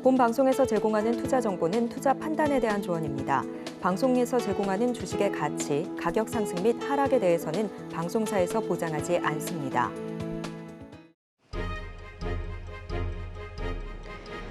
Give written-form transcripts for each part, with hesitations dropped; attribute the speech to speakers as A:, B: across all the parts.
A: 본 방송에서 제공하는 투자 정보는 투자 판단에 대한 조언입니다. 방송에서 제공하는 주식의 가치, 가격 상승 및 하락에 대해서는 방송사에서 보장하지 않습니다.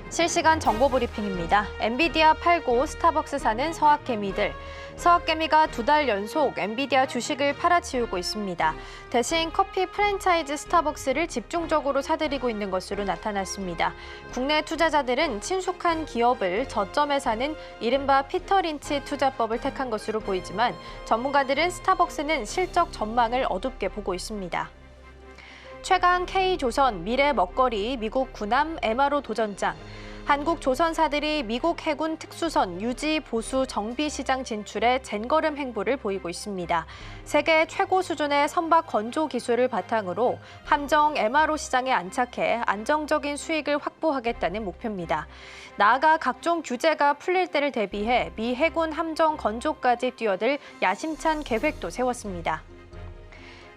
B: 실시간 정보 브리핑입니다. 엔비디아 팔고 스타벅스 사는 서학개미들. 서학개미가 2달 연속 엔비디아 주식을 팔아치우고 있습니다. 대신 커피 프랜차이즈 스타벅스를 집중적으로 사들이고 있는 것으로 나타났습니다. 국내 투자자들은 친숙한 기업을 저점에 사는 이른바 피터 린치 투자법을 택한 것으로 보이지만 전문가들은 스타벅스는 실적 전망을 어둡게 보고 있습니다. 최강 K조선 미래 먹거리 미국 군함 MRO 도전장. 한국 조선사들이 미국 해군 특수선 유지 보수 정비 시장 진출에 젠걸음 행보를 보이고 있습니다. 세계 최고 수준의 선박 건조 기술을 바탕으로 함정 MRO 시장에 안착해 안정적인 수익을 확보하겠다는 목표입니다. 나아가 각종 규제가 풀릴 때를 대비해 미 해군 함정 건조까지 뛰어들 야심찬 계획도 세웠습니다.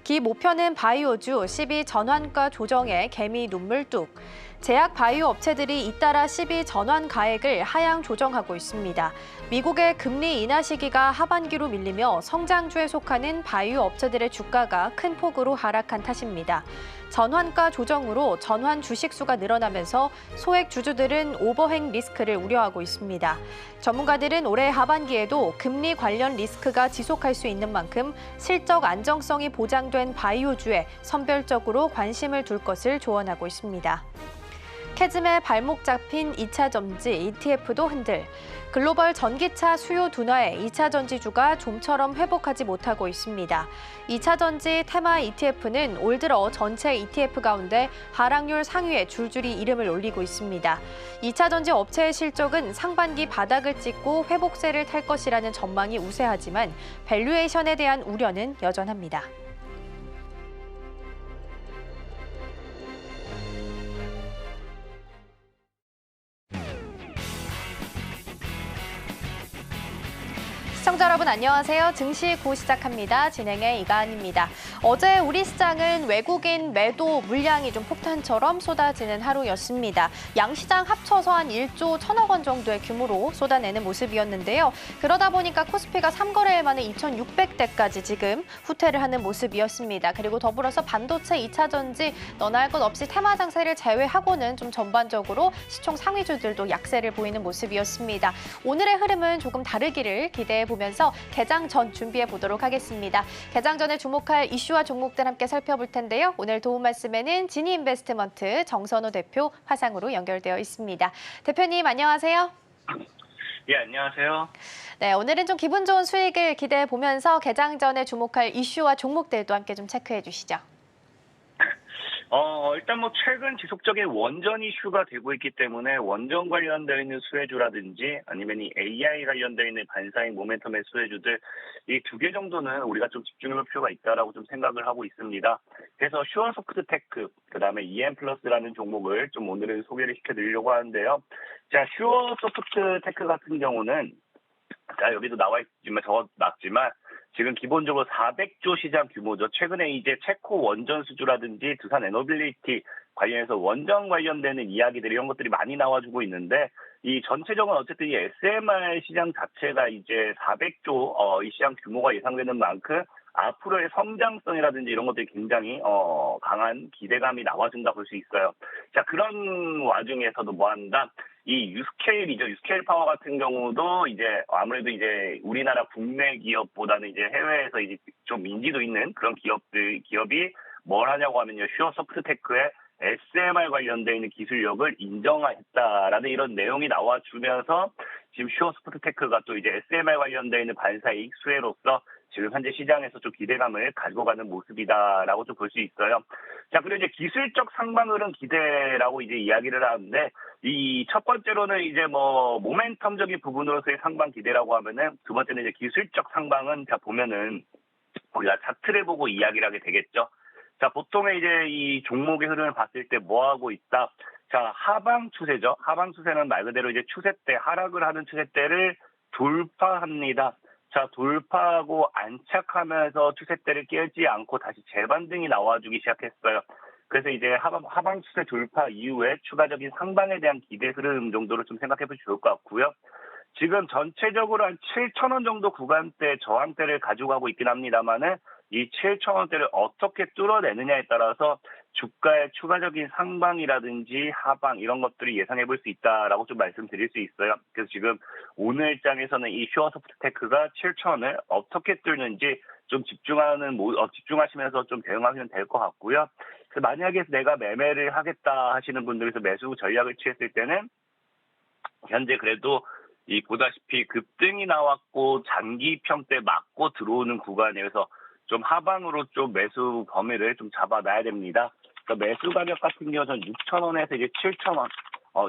B: 기 목표는 바이오주 12 전환가 조정에 개미 눈물 뚝. 제약 바이오 업체들이 잇따라 12 전환 가액을 하향 조정하고 있습니다. 미국의 금리 인하 시기가 하반기로 밀리며 성장주에 속하는 바이오 업체들의 주가가 큰 폭으로 하락한 탓입니다. 전환가 조정으로 전환 주식수가 늘어나면서 소액 주주들은 오버행 리스크를 우려하고 있습니다. 전문가들은 올해 하반기에도 금리 관련 리스크가 지속할 수 있는 만큼 실적 안정성이 보장된 바이오주에 선별적으로 관심을 둘 것을 조언하고 있습니다. 캐즘에 발목 잡힌 2차 전지 ETF도 흔들. 글로벌 전기차 수요 둔화에 2차 전지주가 좀처럼 회복하지 못하고 있습니다. 2차 전지 테마 ETF는 올 들어 전체 ETF 가운데 하락률 상위에 줄줄이 이름을 올리고 있습니다. 2차 전지 업체의 실적은 상반기 바닥을 찍고 회복세를 탈 것이라는 전망이 우세하지만 밸류에이션에 대한 우려는 여전합니다. 시청자 여러분 안녕하세요. 증시 곧 시작합니다. 진행의 이가은입니다. 어제 우리 시장은 외국인 매도 물량이 좀 폭탄처럼 쏟아지는 하루였습니다. 양시장 합쳐서 한 1조 1천억 원 정도의 규모로 쏟아내는 모습이었는데요. 그러다 보니까 코스피가 3거래일 만에 2,600대까지 지금 후퇴를 하는 모습이었습니다. 그리고 더불어서 반도체 2차 전지 너나 할 것 없이 테마 장세를 제외하고는 좀 전반적으로 시총 상위주들도 약세를 보이는 모습이었습니다. 오늘의 흐름은 조금 다르기를 기대해 보면서 개장 전 준비해 보도록 하겠습니다. 개장 전에 주목할 이슈와 종목들 함께 살펴볼 텐데요. 오늘 도움 말씀에는 지니인베스트먼트 정선호 대표 화상으로 연결되어 있습니다. 대표님 안녕하세요.
C: 예, 안녕하세요.
B: 네, 오늘은 좀 기분 좋은 수익을 기대해 보면서 개장 전에 주목할 이슈와 종목들도 함께 좀 체크해 주시죠.
C: 일단 최근 지속적인 원전 이슈가 되고 있기 때문에 원전 관련되어 있는 수혜주라든지 아니면 이 AI 관련되어 있는 반사익 모멘텀의 수혜주들 이 2개 정도는 우리가 좀 집중해 볼 필요가 있다라고 좀 생각을 하고 있습니다. 그래서 슈어소프트테크, 그다음에 EM플러스라는 종목을 좀 오늘은 소개를 시켜드리려고 하는데요. 자, 슈어소프트테크 같은 경우는 여기도 나와 있지만 적어놨지만 지금 기본적으로 400조 시장 규모죠. 최근에 이제 체코 원전 수주라든지 두산 에너빌리티 관련해서 원전 관련되는 이야기들 이런 것들이 많이 나와주고 있는데 이 전체적으로 어쨌든 이 SMR 시장 자체가 이제 400조 이 시장 규모가 예상되는 만큼 앞으로의 성장성이라든지 이런 것들이 굉장히 강한 기대감이 나와준다 볼 수 있어요. 자, 그런 와중에서도 뭐한다? 이 유스케일이죠. 유스케일 파워 같은 경우도 이제 아무래도 이제 우리나라 국내 기업보다는 이제 해외에서 이제 좀 인지도 있는 그런 기업이 뭘 하냐고 하면요. 슈어소프트테크의 SMR 관련되어 있는 기술력을 인정했다라는 이런 내용이 나와주면서 지금 슈어소프트테크가 또 이제 SMR 관련되어 있는 반사이익 수혜로서 지금 현재 시장에서 좀 기대감을 가지고 가는 모습이다라고 좀 볼 수 있어요. 자, 그리고 이제 기술적 상방 흐름 기대라고 이제 이야기를 하는데 이 첫 번째로는 이제 모멘텀적인 부분으로서의 상방 기대라고 하면은 두 번째는 이제 기술적 상방은 자 보면은 우리가 차트를 보고 이야기를 하게 되겠죠. 자, 보통의 이제 이 종목의 흐름을 봤을 때 뭐 하고 있다? 자, 하방 추세죠. 하방 추세는 말 그대로 이제 추세대, 하락을 하는 추세대를 돌파합니다. 자, 돌파하고 안착하면서 추세대를 깨지 않고 다시 재반등이 나와주기 시작했어요. 그래서 이제 하방 추세 돌파 이후에 추가적인 상방에 대한 기대 흐름 정도로 좀 생각해 보시면 좋을 것 같고요. 지금 전체적으로 한 7,000원 정도 구간대 저항대를 가지고 가고 있긴 합니다만은 이 7,000원대를 어떻게 뚫어내느냐에 따라서 주가의 추가적인 상방이라든지 하방 이런 것들이 예상해 볼 수 있다라고 좀 말씀드릴 수 있어요. 그래서 지금 오늘장에서는 이 슈어소프트테크가 7,000원을 어떻게 뚫는지 좀 집중하시면서 좀 대응하시면 될 것 같고요. 그래서 만약에 내가 매매를 하겠다 하시는 분들에서 매수 전략을 취했을 때는 현재 그래도 이 보다시피 급등이 나왔고 장기 평대 맞고 들어오는 구간에서 좀 하방으로 좀 매수 범위를 좀 잡아놔야 됩니다. 그러니까 매수 가격 같은 경우는 6,000원에서 이제 7,000원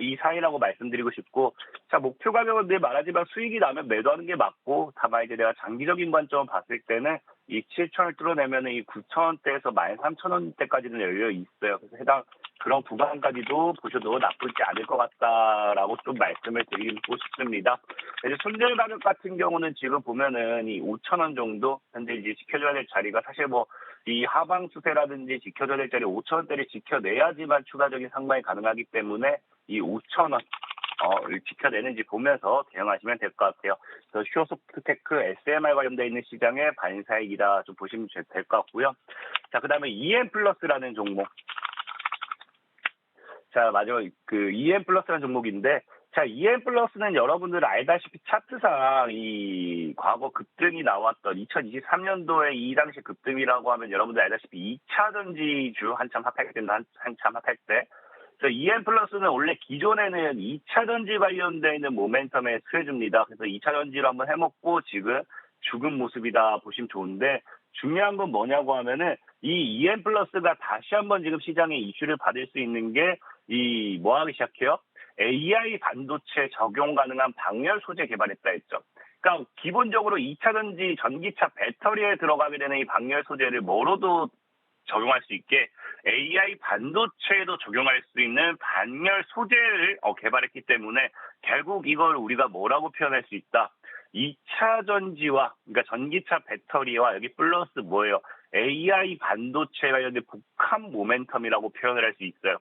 C: 이 사이라고 말씀드리고 싶고, 자 목표 가격은 늘 말하지만 수익이 나면 매도하는 게 맞고, 다만 이제 내가 장기적인 관점을 봤을 때는 이 7,000원을 뚫어내면은 이 9,000원대에서 13,000원대까지는 열려 있어요. 그래서 해당 그런 구간까지도 보셔도 나쁘지 않을 것 같다라고 좀 말씀을 드리고 싶습니다. 이제 손절 가격 같은 경우는 지금 보면은 이 5,000원 정도 현재 이제 지켜줘야 될 자리가 사실 뭐 이 하방 추세라든지 지켜줘야 될 자리 5,000원대를 지켜내야지만 추가적인 상방이 가능하기 때문에 이 5,000원 지켜내는지 보면서 대응하시면 될 것 같아요. 그래서 슈어소프트테크 SMR 관련되어 있는 시장의 반사익이다 좀 보시면 될 것 같고요. 자, 그다음에 EM+라는 종목. 자, 마지막 그 EM+라는 종목인데, 자, EM+는 여러분들 알다시피 차트상 이 과거 급등이 나왔던 2023년도에 이 당시 급등이라고 하면 여러분들 알다시피 2차 전지주 한참 핫할 때, 그래서 EM+는 원래 기존에는 2차 전지 관련되어 있는 모멘텀의 수혜주입니다. 그래서 2차 전지로 한번 해먹고 지금 죽은 모습이다 보시면 좋은데, 중요한 건 뭐냐고 하면은 이 EM+가 다시 한번 지금 시장에 이슈를 받을 수 있는 게 이 뭐 하기 시작해요? AI 반도체 적용 가능한 방열 소재 개발했다 했죠. 그러니까 기본적으로 2차 전지 전기차 배터리에 들어가게 되는 이 방열 소재를 뭐로도 적용할 수 있게 AI 반도체에도 적용할 수 있는 반열 소재를 개발했기 때문에 결국 이걸 우리가 뭐라고 표현할 수 있다. 2차 전지와 그러니까 전기차 배터리와 여기 플러스 뭐예요? AI 반도체 관련된 복합 모멘텀이라고 표현을 할 수 있어요.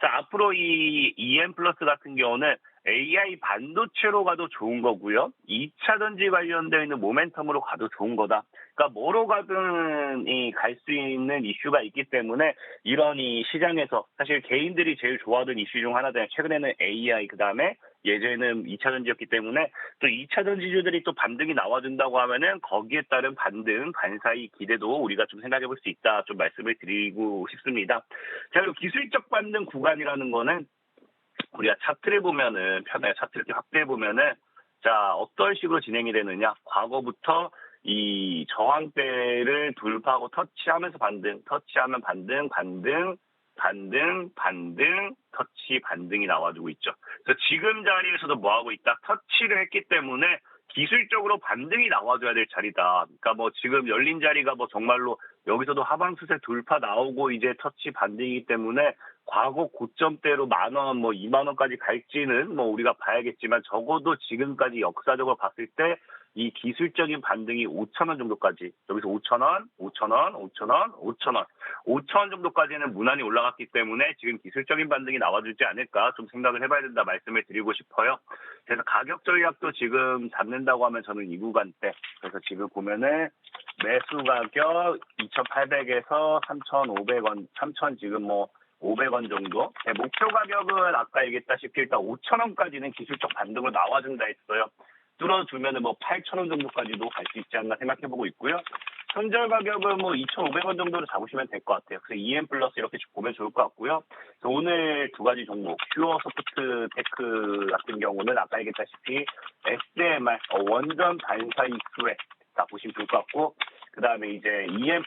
C: 자, 앞으로 이 EM+ 같은 경우는 AI 반도체로 가도 좋은 거고요. 2차 전지 관련되어 있는 모멘텀으로 가도 좋은 거다. 그러니까 뭐로 가든 갈 수 있는 이슈가 있기 때문에 이런 이 시장에서 사실 개인들이 제일 좋아하던 이슈 중 하나잖아요. 최근에는 AI, 그다음에 예전에는 2차 전지였기 때문에 또 2차 전지주들이 또 반등이 나와준다고 하면은 거기에 따른 반등, 반사이 기대도 우리가 좀 생각해 볼 수 있다. 좀 말씀을 드리고 싶습니다. 자, 그리고 기술적 반등 구간이라는 거는 우리가 차트를 보면은 편하게 차트를 이렇게 확대해 보면은 자 어떤 식으로 진행이 되느냐, 과거부터 이 저항대를 돌파하고 터치하면서 터치하면 반등, 터치 반등이 나와주고 있죠. 그래서 지금 자리에서도 뭐 하고 있다? 터치를 했기 때문에 기술적으로 반등이 나와줘야 될 자리다. 그러니까 뭐 지금 열린 자리가 뭐 정말로 여기서도 하방 추세 돌파 나오고 이제 터치 반등이기 때문에 과거 고점대로 10,000원, 뭐 20,000원까지 갈지는 뭐 우리가 봐야겠지만 적어도 지금까지 역사적으로 봤을 때 이 기술적인 반등이 5,000원 정도까지, 여기서 5,000원, 5,000원, 5,000원, 5,000원, 5,000원 정도까지는 무난히 올라갔기 때문에 지금 기술적인 반등이 나와주지 않을까 좀 생각을 해봐야 된다 말씀을 드리고 싶어요. 그래서 가격 전략도 지금 잡는다고 하면 저는 이 구간대, 그래서 지금 보면은 매수 가격 2,800에서 3,500원, 3,000 지금 뭐 500원 정도. 네, 목표 가격은 아까 얘기했다시피 일단 5,000원까지는 기술적 반등으로 나와준다 했어요. 뚫어주면은 뭐 8,000원 정도까지도 갈 수 있지 않나 생각해보고 있고요. 손절 가격은 뭐 2,500원 정도로 잡으시면 될 것 같아요. 그래서 EM+ 이렇게 보면 좋을 것 같고요. 그래서 오늘 두 가지 종목, 슈어소프트테크 같은 경우는 아까 얘기했다시피 SMR, 원전 반사이 수혜 다 보시면 좋을 것 같고, 그 다음에 이제 EM+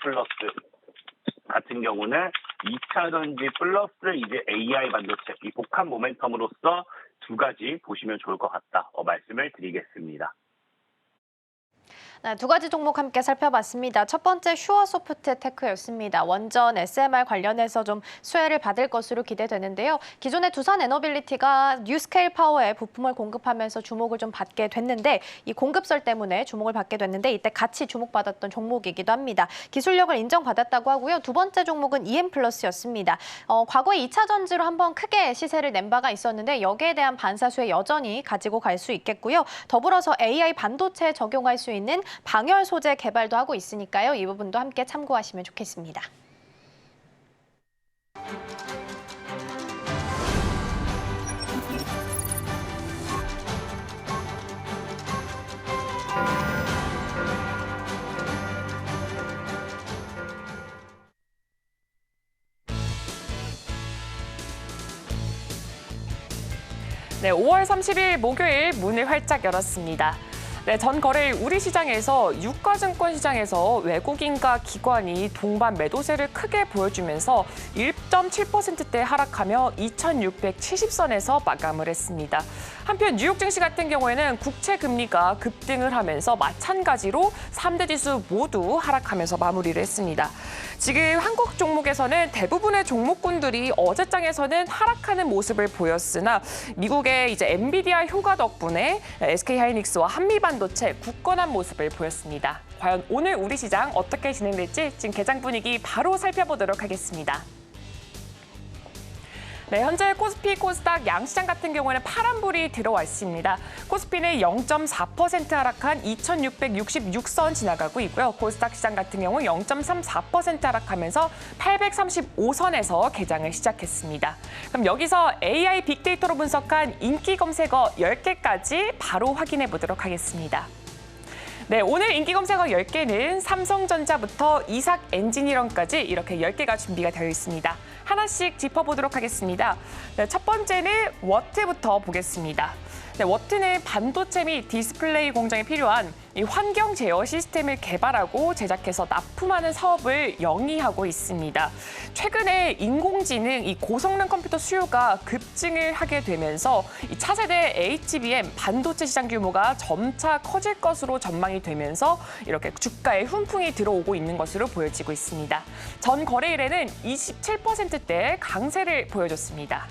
C: 같은 경우는 2차 전지 플러스 이제 AI 반도체, 이 복합 모멘텀으로서 두 가지 보시면 좋을 것 같다 말씀을 드리겠습니다.
B: 네, 두 가지 종목 함께 살펴봤습니다. 첫 번째 슈어소프트테크였습니다. 원전 SMR 관련해서 좀 수혜를 받을 것으로 기대되는데요. 기존의 두산에너빌리티가 뉴스케일 파워에 부품을 공급하면서 주목을 좀 받게 됐는데 이 공급설 때문에 주목을 받게 됐는데 이때 같이 주목받았던 종목이기도 합니다. 기술력을 인정받았다고 하고요. 두 번째 종목은 EM플러스였습니다. 과거에 2차 전지로 한번 크게 시세를 낸 바가 있었는데 여기에 대한 반사수혜 여전히 가지고 갈 수 있겠고요. 더불어서 AI 반도체에 적용할 수 있는 방열 소재 개발도 하고 있으니까요. 이 부분도 함께 참고하시면 좋겠습니다.
D: 네, 5월 30일 목요일 문을 활짝 열었습니다. 네, 전 거래일 우리 시장에서 유가증권 시장에서 외국인과 기관이 동반 매도세를 크게 보여주면서 1.7%대 하락하며 2,670선에서 마감을 했습니다. 한편 뉴욕 증시 같은 경우에는 국채 금리가 급등을 하면서 마찬가지로 3대 지수 모두 하락하면서 마무리를 했습니다. 지금 한국 종목에서는 대부분의 종목군들이 어제장에서는 하락하는 모습을 보였으나 미국의 이제 엔비디아 효과 덕분에 SK하이닉스와 한미반도체 굳건한 모습을 보였습니다. 과연 오늘 우리 시장 어떻게 진행될지 지금 개장 분위기 바로 살펴보도록 하겠습니다. 네, 현재 코스피, 코스닥 양시장 같은 경우에는 파란불이 들어와 있습니다. 코스피는 0.4% 하락한 2,666선 지나가고 있고요. 코스닥 시장 같은 경우 0.34% 하락하면서 835선에서 개장을 시작했습니다. 그럼 여기서 AI 빅데이터로 분석한 인기 검색어 10개까지 바로 확인해 보도록 하겠습니다. 네, 오늘 인기 검색어 10개는 삼성전자부터 이삭 엔지니어링까지 이렇게 10개가 준비가 되어 있습니다. 하나씩 짚어보도록 하겠습니다. 네, 첫 번째는 워트부터 보겠습니다. 네, 워트는 반도체 및 디스플레이 공정에 필요한 이 환경 제어 시스템을 개발하고 제작해서 납품하는 사업을 영위하고 있습니다. 최근에 인공지능, 이 고성능 컴퓨터 수요가 급증을 하게 되면서 이 차세대 HBM 반도체 시장 규모가 점차 커질 것으로 전망이 되면서 이렇게 주가에 훈풍이 들어오고 있는 것으로 보여지고 있습니다. 전 거래일에는 27%대 강세를 보여줬습니다.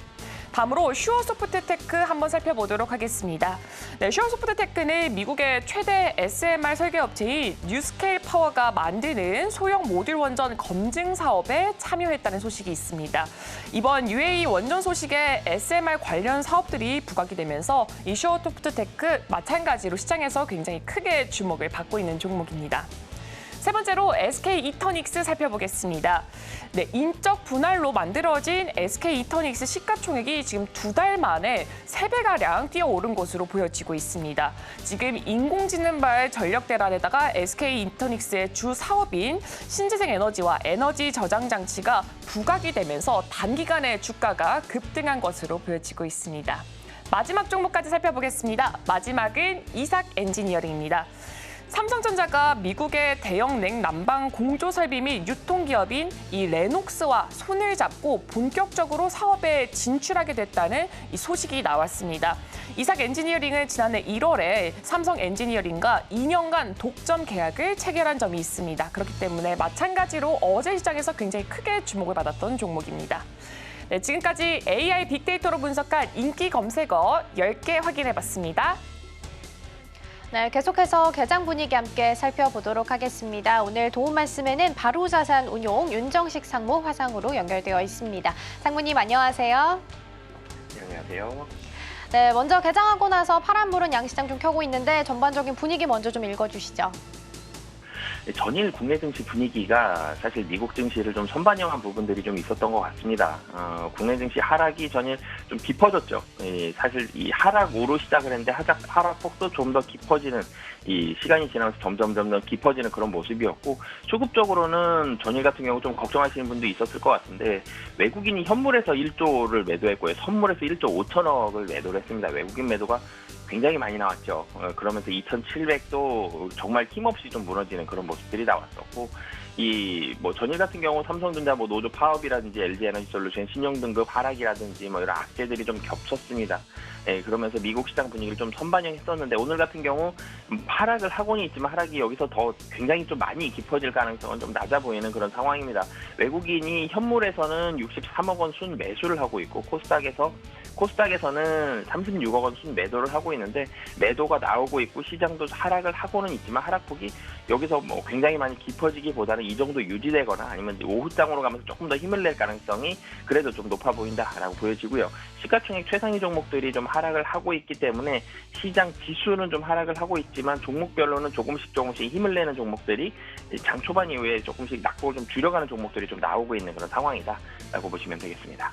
D: 다음으로 슈어소프트테크 한번 살펴보도록 하겠습니다. 네, 슈어소프트테크는 미국의 최대 SMR 설계업체인 뉴스케일 파워가 만드는 소형 모듈 원전 검증 사업에 참여했다는 소식이 있습니다. 이번 UAE 원전 소식에 SMR 관련 사업들이 부각이 되면서 이 슈어소프트테크 마찬가지로 시장에서 굉장히 크게 주목을 받고 있는 종목입니다. 세 번째로 SK이터닉스 살펴보겠습니다. 네, 인적 분할로 만들어진 SK이터닉스 시가총액이 지금 2달 만에 3배가량 뛰어오른 것으로 보여지고 있습니다. 지금 인공지능발 전력 대란에다가 SK이터닉스의 주 사업인 신재생에너지와 에너지 저장 장치가 부각이 되면서 단기간에 주가가 급등한 것으로 보여지고 있습니다. 마지막 종목까지 살펴보겠습니다. 마지막은 이삭 엔지니어링입니다. 삼성전자가 미국의 대형 냉난방 공조 설비 및 유통기업인 이 레녹스와 손을 잡고 본격적으로 사업에 진출하게 됐다는 이 소식이 나왔습니다. 이삭 엔지니어링은 지난해 1월에 삼성 엔지니어링과 2년간 독점 계약을 체결한 점이 있습니다. 그렇기 때문에 마찬가지로 어제 시장에서 굉장히 크게 주목을 받았던 종목입니다. 네, 지금까지 AI 빅데이터로 분석한 인기 검색어 10개 확인해봤습니다.
B: 네, 계속해서 개장 분위기 함께 살펴보도록 하겠습니다. 오늘 도움 말씀에는 바로자산운용 윤정식 상무 화상으로 연결되어 있습니다. 상무님 안녕하세요.
C: 네, 안녕하세요.
B: 네, 먼저 개장하고 나서 파란불은 양시장 좀 켜고 있는데 전반적인 분위기 먼저 좀 읽어주시죠.
E: 전일 국내 증시 분위기가 사실 미국 증시를 좀 선반영한 부분들이 좀 있었던 것 같습니다. 국내 증시 하락이 전일 좀 깊어졌죠. 사실 이 하락으로 시작을 했는데 하락폭도 좀 더 깊어지는, 이 시간이 지나면서 점점 깊어지는 그런 모습이었고, 수급적으로는 전일 같은 경우 좀 걱정하시는 분도 있었을 것 같은데, 외국인이 현물에서 1조를 매도했고요. 선물에서 1조 5천억을 매도를 했습니다. 외국인 매도가 굉장히 많이 나왔죠. 그러면서 2,700도 정말 힘없이 좀 무너지는 그런 모습들이 나왔었고, 전일 같은 경우 삼성전자 노조 파업이라든지 LG에너지솔루션 신용등급 하락이라든지 이런 악재들이 좀 겹쳤습니다. 예, 그러면서 미국 시장 분위기를 좀 선반영했었는데 오늘 같은 경우 하락을 하고는 있지만 하락이 여기서 더 굉장히 좀 많이 깊어질 가능성은 좀 낮아 보이는 그런 상황입니다. 외국인이 현물에서는 63억 원 순 매수를 하고 있고 코스닥에서는 36억 원 순 매도를 하고 있는데 매도가 나오고 있고 시장도 하락을 하고는 있지만 하락폭이 여기서 뭐 굉장히 많이 깊어지기보다는 이 정도 유지되거나 아니면 오후장으로 가면서 조금 더 힘을 낼 가능성이 그래도 좀 높아 보인다라고 보여지고요. 시가총액 최상위 종목들이 좀 하락을 하고 있기 때문에 시장 지수는 좀 하락을 하고 있지만 종목별로는 조금씩 힘을 내는 종목들이 장 초반 이후에 조금씩 낙폭을 좀 줄여가는 종목들이 좀 나오고 있는 그런 상황이다라고 보시면 되겠습니다.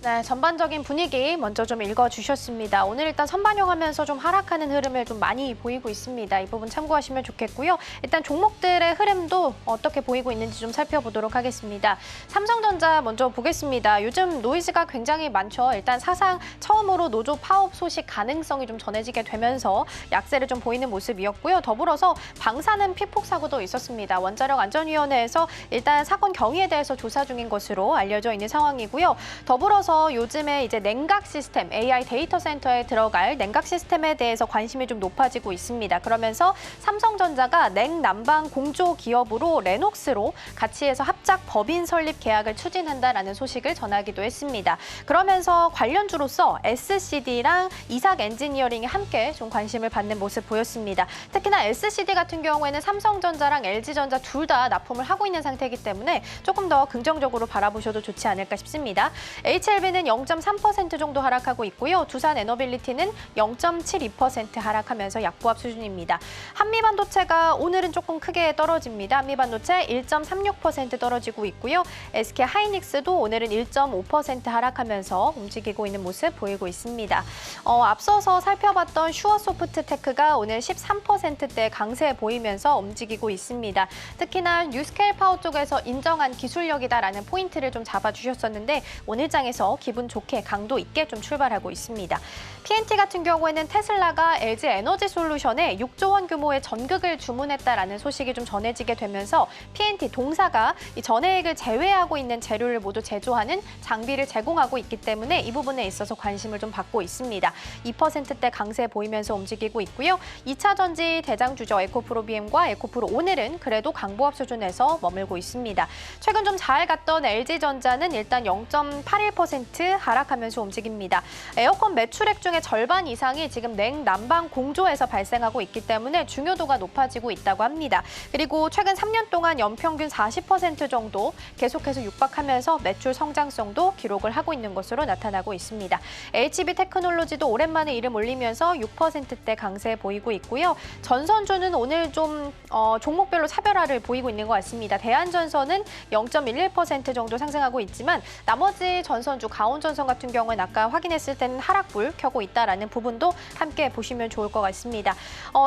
B: 네, 전반적인 분위기 먼저 좀 읽어주셨습니다. 오늘 일단 선반영하면서 좀 하락하는 흐름을 좀 많이 보이고 있습니다. 이 부분 참고하시면 좋겠고요. 일단 종목들의 흐름도 어떻게 보이고 있는지 좀 살펴보도록 하겠습니다. 삼성전자 먼저 보겠습니다. 요즘 노이즈가 굉장히 많죠. 일단 사상 처음으로 노조 파업 소식 가능성이 좀 전해지게 되면서 약세를 좀 보이는 모습이었고요. 더불어서 방사능 피폭 사고도 있었습니다. 원자력 안전위원회에서 일단 사건 경위에 대해서 조사 중인 것으로 알려져 있는 상황이고요. 더불어서 요즘에 이제 냉각 시스템, AI 데이터 센터에 들어갈 냉각 시스템에 대해서 관심이 좀 높아지고 있습니다. 그러면서 삼성전자가 냉난방 공조 기업으로 레녹스로 같이 해서 합작 법인 설립 계약을 추진한다라는 소식을 전하기도 했습니다. 그러면서 관련주로서 SCD랑 이삭 엔지니어링이 함께 좀 관심을 받는 모습 보였습니다. 특히나 SCD 같은 경우에는 삼성전자랑 LG전자 둘 다 납품을 하고 있는 상태이기 때문에 조금 더 긍정적으로 바라보셔도 좋지 않을까 싶습니다. HLB는 0.3% 정도 하락하고 있고요. 두산 에너빌리티는 0.72% 하락하면서 약보합 수준입니다. 한미반도체가 오늘은 조금 크게 떨어집니다. 한미반도체 1.36% 떨어지고 있고요. SK 하이닉스도 오늘은 1.5% 하락하면서 움직이고 있는 모습 보이고 있습니다. 앞서서 살펴봤던 슈어소프트테크가 오늘 13%대 강세 보이면서 움직이고 있습니다. 특히나 뉴스케일 파워 쪽에서 인정한 기술력이다라는 포인트를 좀 잡아주셨었는데 오늘 장에서 기분 좋게 강도 있게 좀 출발하고 있습니다. PNT 같은 경우에는 테슬라가 LG 에너지 솔루션에 6조 원 규모의 전극을 주문했다라는 소식이 좀 전해지게 되면서 PNT 동사가 이 전해액을 제외하고 있는 재료를 모두 제조하는 장비를 제공하고 있기 때문에 이 부분에 있어서 관심을 좀 받고 있습니다. 2%대 강세 보이면서 움직이고 있고요. 2차 전지 대장주죠. 에코프로비엠과 에코프로 오늘은 그래도 강보합 수준에서 머물고 있습니다. 최근 좀 잘 갔던 LG전자는 일단 0.81% 하락하면서 움직입니다. 에어컨 매출액 중에 절반 이상이 지금 냉난방 공조에서 발생하고 있기 때문에 중요도가 높아지고 있다고 합니다. 그리고 최근 3년 동안 연평균 40% 정도 계속해서 육박하면서 매출 성장성도 기록을 하고 있는 것으로 나타나고 있습니다. HB 테크놀로지도 오랜만에 이름 올리면서 6%대 강세 보이고 있고요. 전선주는 오늘 좀 종목별로 차별화를 보이고 있는 것 같습니다. 대한전선은 0.11% 정도 상승하고 있지만 나머지 전선주, 가온전선 같은 경우는 아까 확인했을 때는 하락불 켜고 있다라는 부분도 함께 보시면 좋을 것 같습니다.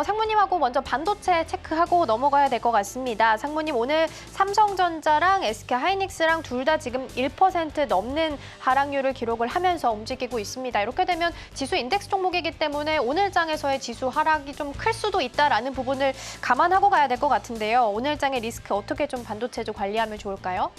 B: 상무님하고 먼저 반도체 체크하고 넘어가야 될 것 같습니다. 상무님 오늘 삼성전자랑 SK 하이닉스랑 둘 다 지금 1% 넘는 하락률을 기록을 하면서 움직이고 있습니다. 이렇게 되면 지수 인덱스 종목이기 때문에 오늘 장에서의 지수 하락이 좀 클 수도 있다라는 부분을 감안하고 가야 될 것 같은데요. 오늘 장의 리스크 어떻게 좀 반도체주 관리하면 좋을까요?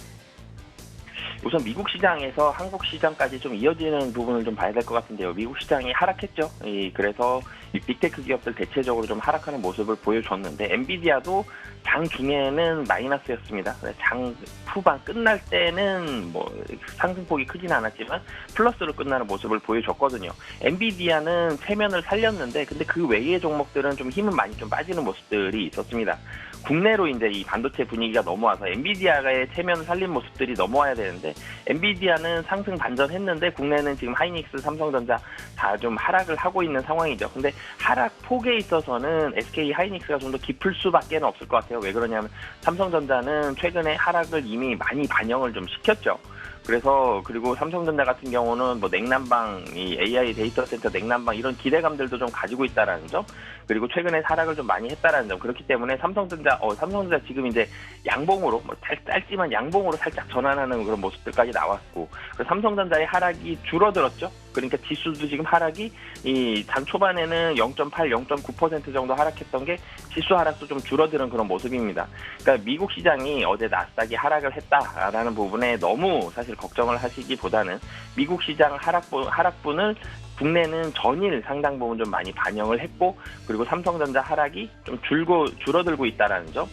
E: 우선 미국 시장에서 한국 시장까지 좀 이어지는 부분을 좀 봐야 될 것 같은데요. 미국 시장이 하락했죠. 그래서 이 빅테크 기업들 대체적으로 좀 하락하는 모습을 보여줬는데 엔비디아도 장 중에는 마이너스였습니다. 장 후반 끝날 때는 뭐 상승폭이 크진 않았지만 플러스로 끝나는 모습을 보여줬거든요. 엔비디아는 세면을 살렸는데 근데 그 외의 종목들은 좀 힘은 많이 좀 빠지는 모습들이 있었습니다. 국내로 이제 이 반도체 분위기가 넘어와서 엔비디아의 체면을 살린 모습들이 넘어와야 되는데 엔비디아는 상승 반전했는데 국내는 지금 하이닉스, 삼성전자 다 좀 하락을 하고 있는 상황이죠. 근데 하락 폭에 있어서는 SK 하이닉스가 좀 더 깊을 수밖에 없을 것 같아요. 왜 그러냐면 삼성전자는 최근에 하락을 이미 많이 반영을 좀 시켰죠. 그리고 삼성전자 같은 경우는 뭐 냉난방, 이 AI 데이터 센터 냉난방 이런 기대감들도 좀 가지고 있다라는 점, 그리고 최근에 하락을 좀 많이 했다라는 점, 그렇기 때문에 삼성전자 지금 이제 양봉으로 뭐 짧지만 양봉으로 살짝 전환하는 그런 모습들까지 나왔고, 그래서 삼성전자의 하락이 줄어들었죠. 그러니까 지수도 지금 하락이 이 장 초반에는 0.8, 0.9% 정도 하락했던 게 지수 하락도 좀 줄어드는 그런 모습입니다. 그러니까 미국 시장이 어제 나스닥이 하락을 했다라는 부분에 너무 사실 걱정을 하시기보다는 미국 시장 하락분을 국내는 전일 상당 부분 좀 많이 반영을 했고, 그리고 삼성전자 하락이 좀 줄어들고 있다라는 점.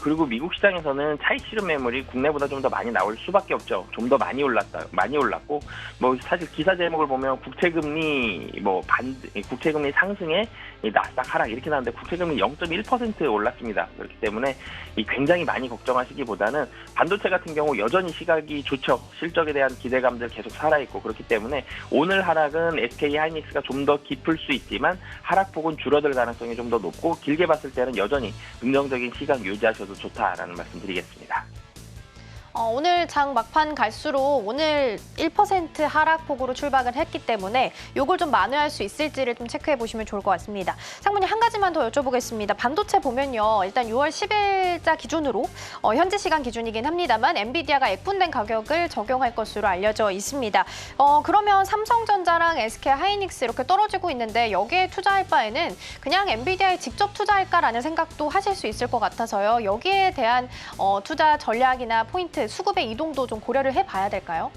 E: 그리고 미국 시장에서는 차익 실현 매물이 국내보다 좀 더 많이 나올 수밖에 없죠. 좀 더 많이 올랐고, 뭐 사실 기사 제목을 보면 국채금리 국채금리 상승에 나스닥 하락 이렇게 나왔는데 국채금리 0.1% 올랐습니다. 그렇기 때문에 굉장히 많이 걱정하시기보다는 반도체 같은 경우 여전히 시각이 좋죠. 실적에 대한 기대감들 계속 살아있고, 그렇기 때문에 오늘 하락은 SK 하이닉스가 좀 더 깊을 수 있지만 하락폭은 줄어들 가능성이 좀 더 높고, 길게 봤을 때는 여전히 긍정적인 시각 유지하셔도 좋다라는 말씀 드리겠습니다.
B: 오늘 장 막판 갈수록 오늘 1% 하락폭으로 출발을 했기 때문에 이걸 좀 만회할 수 있을지를 좀 체크해 보시면 좋을 것 같습니다. 상무님, 한 가지만 더 여쭤보겠습니다. 반도체 보면요, 일단 6월 10일자 기준으로 현지 시간 기준이긴 합니다만 엔비디아가 액분된 가격을 적용할 것으로 알려져 있습니다. 그러면 삼성전자랑 SK 하이닉스 이렇게 떨어지고 있는데 여기에 투자할 바에는 그냥 엔비디아에 직접 투자할까라는 생각도 하실 수 있을 것 같아서요. 여기에 대한 투자 전략이나 포인트, 수급의 이동도 좀 고려를 해봐야 될까요?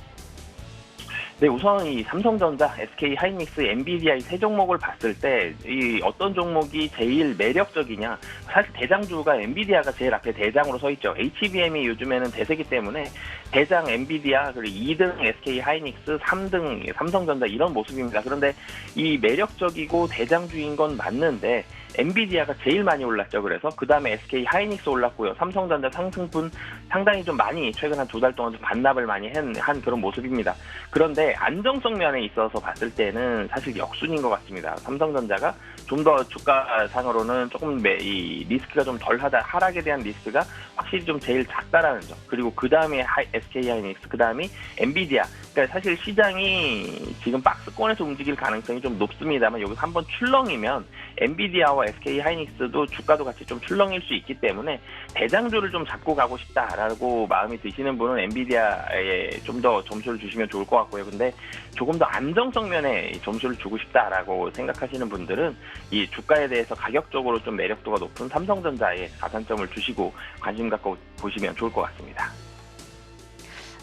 E: 네, 우선 이 삼성전자, SK 하이닉스, 엔비디아 이 세 종목을 봤을 때 이 어떤 종목이 제일 매력적이냐, 사실 대장주가 엔비디아가 제일 앞에 대장으로 서 있죠. HBM이 요즘에는 대세기 때문에 대장 엔비디아, 그리고 2등 SK 하이닉스, 3등 삼성전자 이런 모습입니다. 그런데 이 매력적이고 대장주인 건 맞는데 엔비디아가 제일 많이 올랐죠. 그래서 그 다음에 SK 하이닉스 올랐고요. 삼성전자 상승분 상당히 좀 많이 최근 한 2달 동안 좀 반납을 많이 한 그런 모습입니다. 그런데 안정성 면에 있어서 봤을 때는 사실 역순인 것 같습니다. 삼성전자가 좀 더 주가상으로는 조금 이 리스크가 좀 덜하다, 하락에 대한 리스크가 확실히 좀 제일 작다라는 점. 그리고 그 다음에 SK 하이닉스, 그 다음이 엔비디아. 그러니까 사실 시장이 지금 박스권에서 움직일 가능성이 좀 높습니다만 여기서 한번 출렁이면 엔비디아와 SK 하이닉스도 주가도 같이 좀 출렁일 수 있기 때문에 대장주를 좀 잡고 가고 싶다라고 마음이 드시는 분은 엔비디아에 좀 더 점수를 주시면 좋을 것 같고요. 근데 조금 더 안정성 면에 점수를 주고 싶다라고 생각하시는 분들은 이 주가에 대해서 가격적으로 좀 매력도가 높은 삼성전자에 가산점을 주시고 관심 갖고 보시면 좋을 것 같습니다.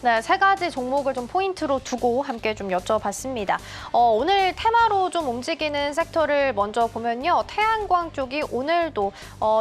B: 네, 세 가지 종목을 좀 포인트로 두고 함께 좀 여쭤봤습니다. 오늘 테마로 좀 움직이는 섹터를 먼저 보면요. 태양광 쪽이 오늘도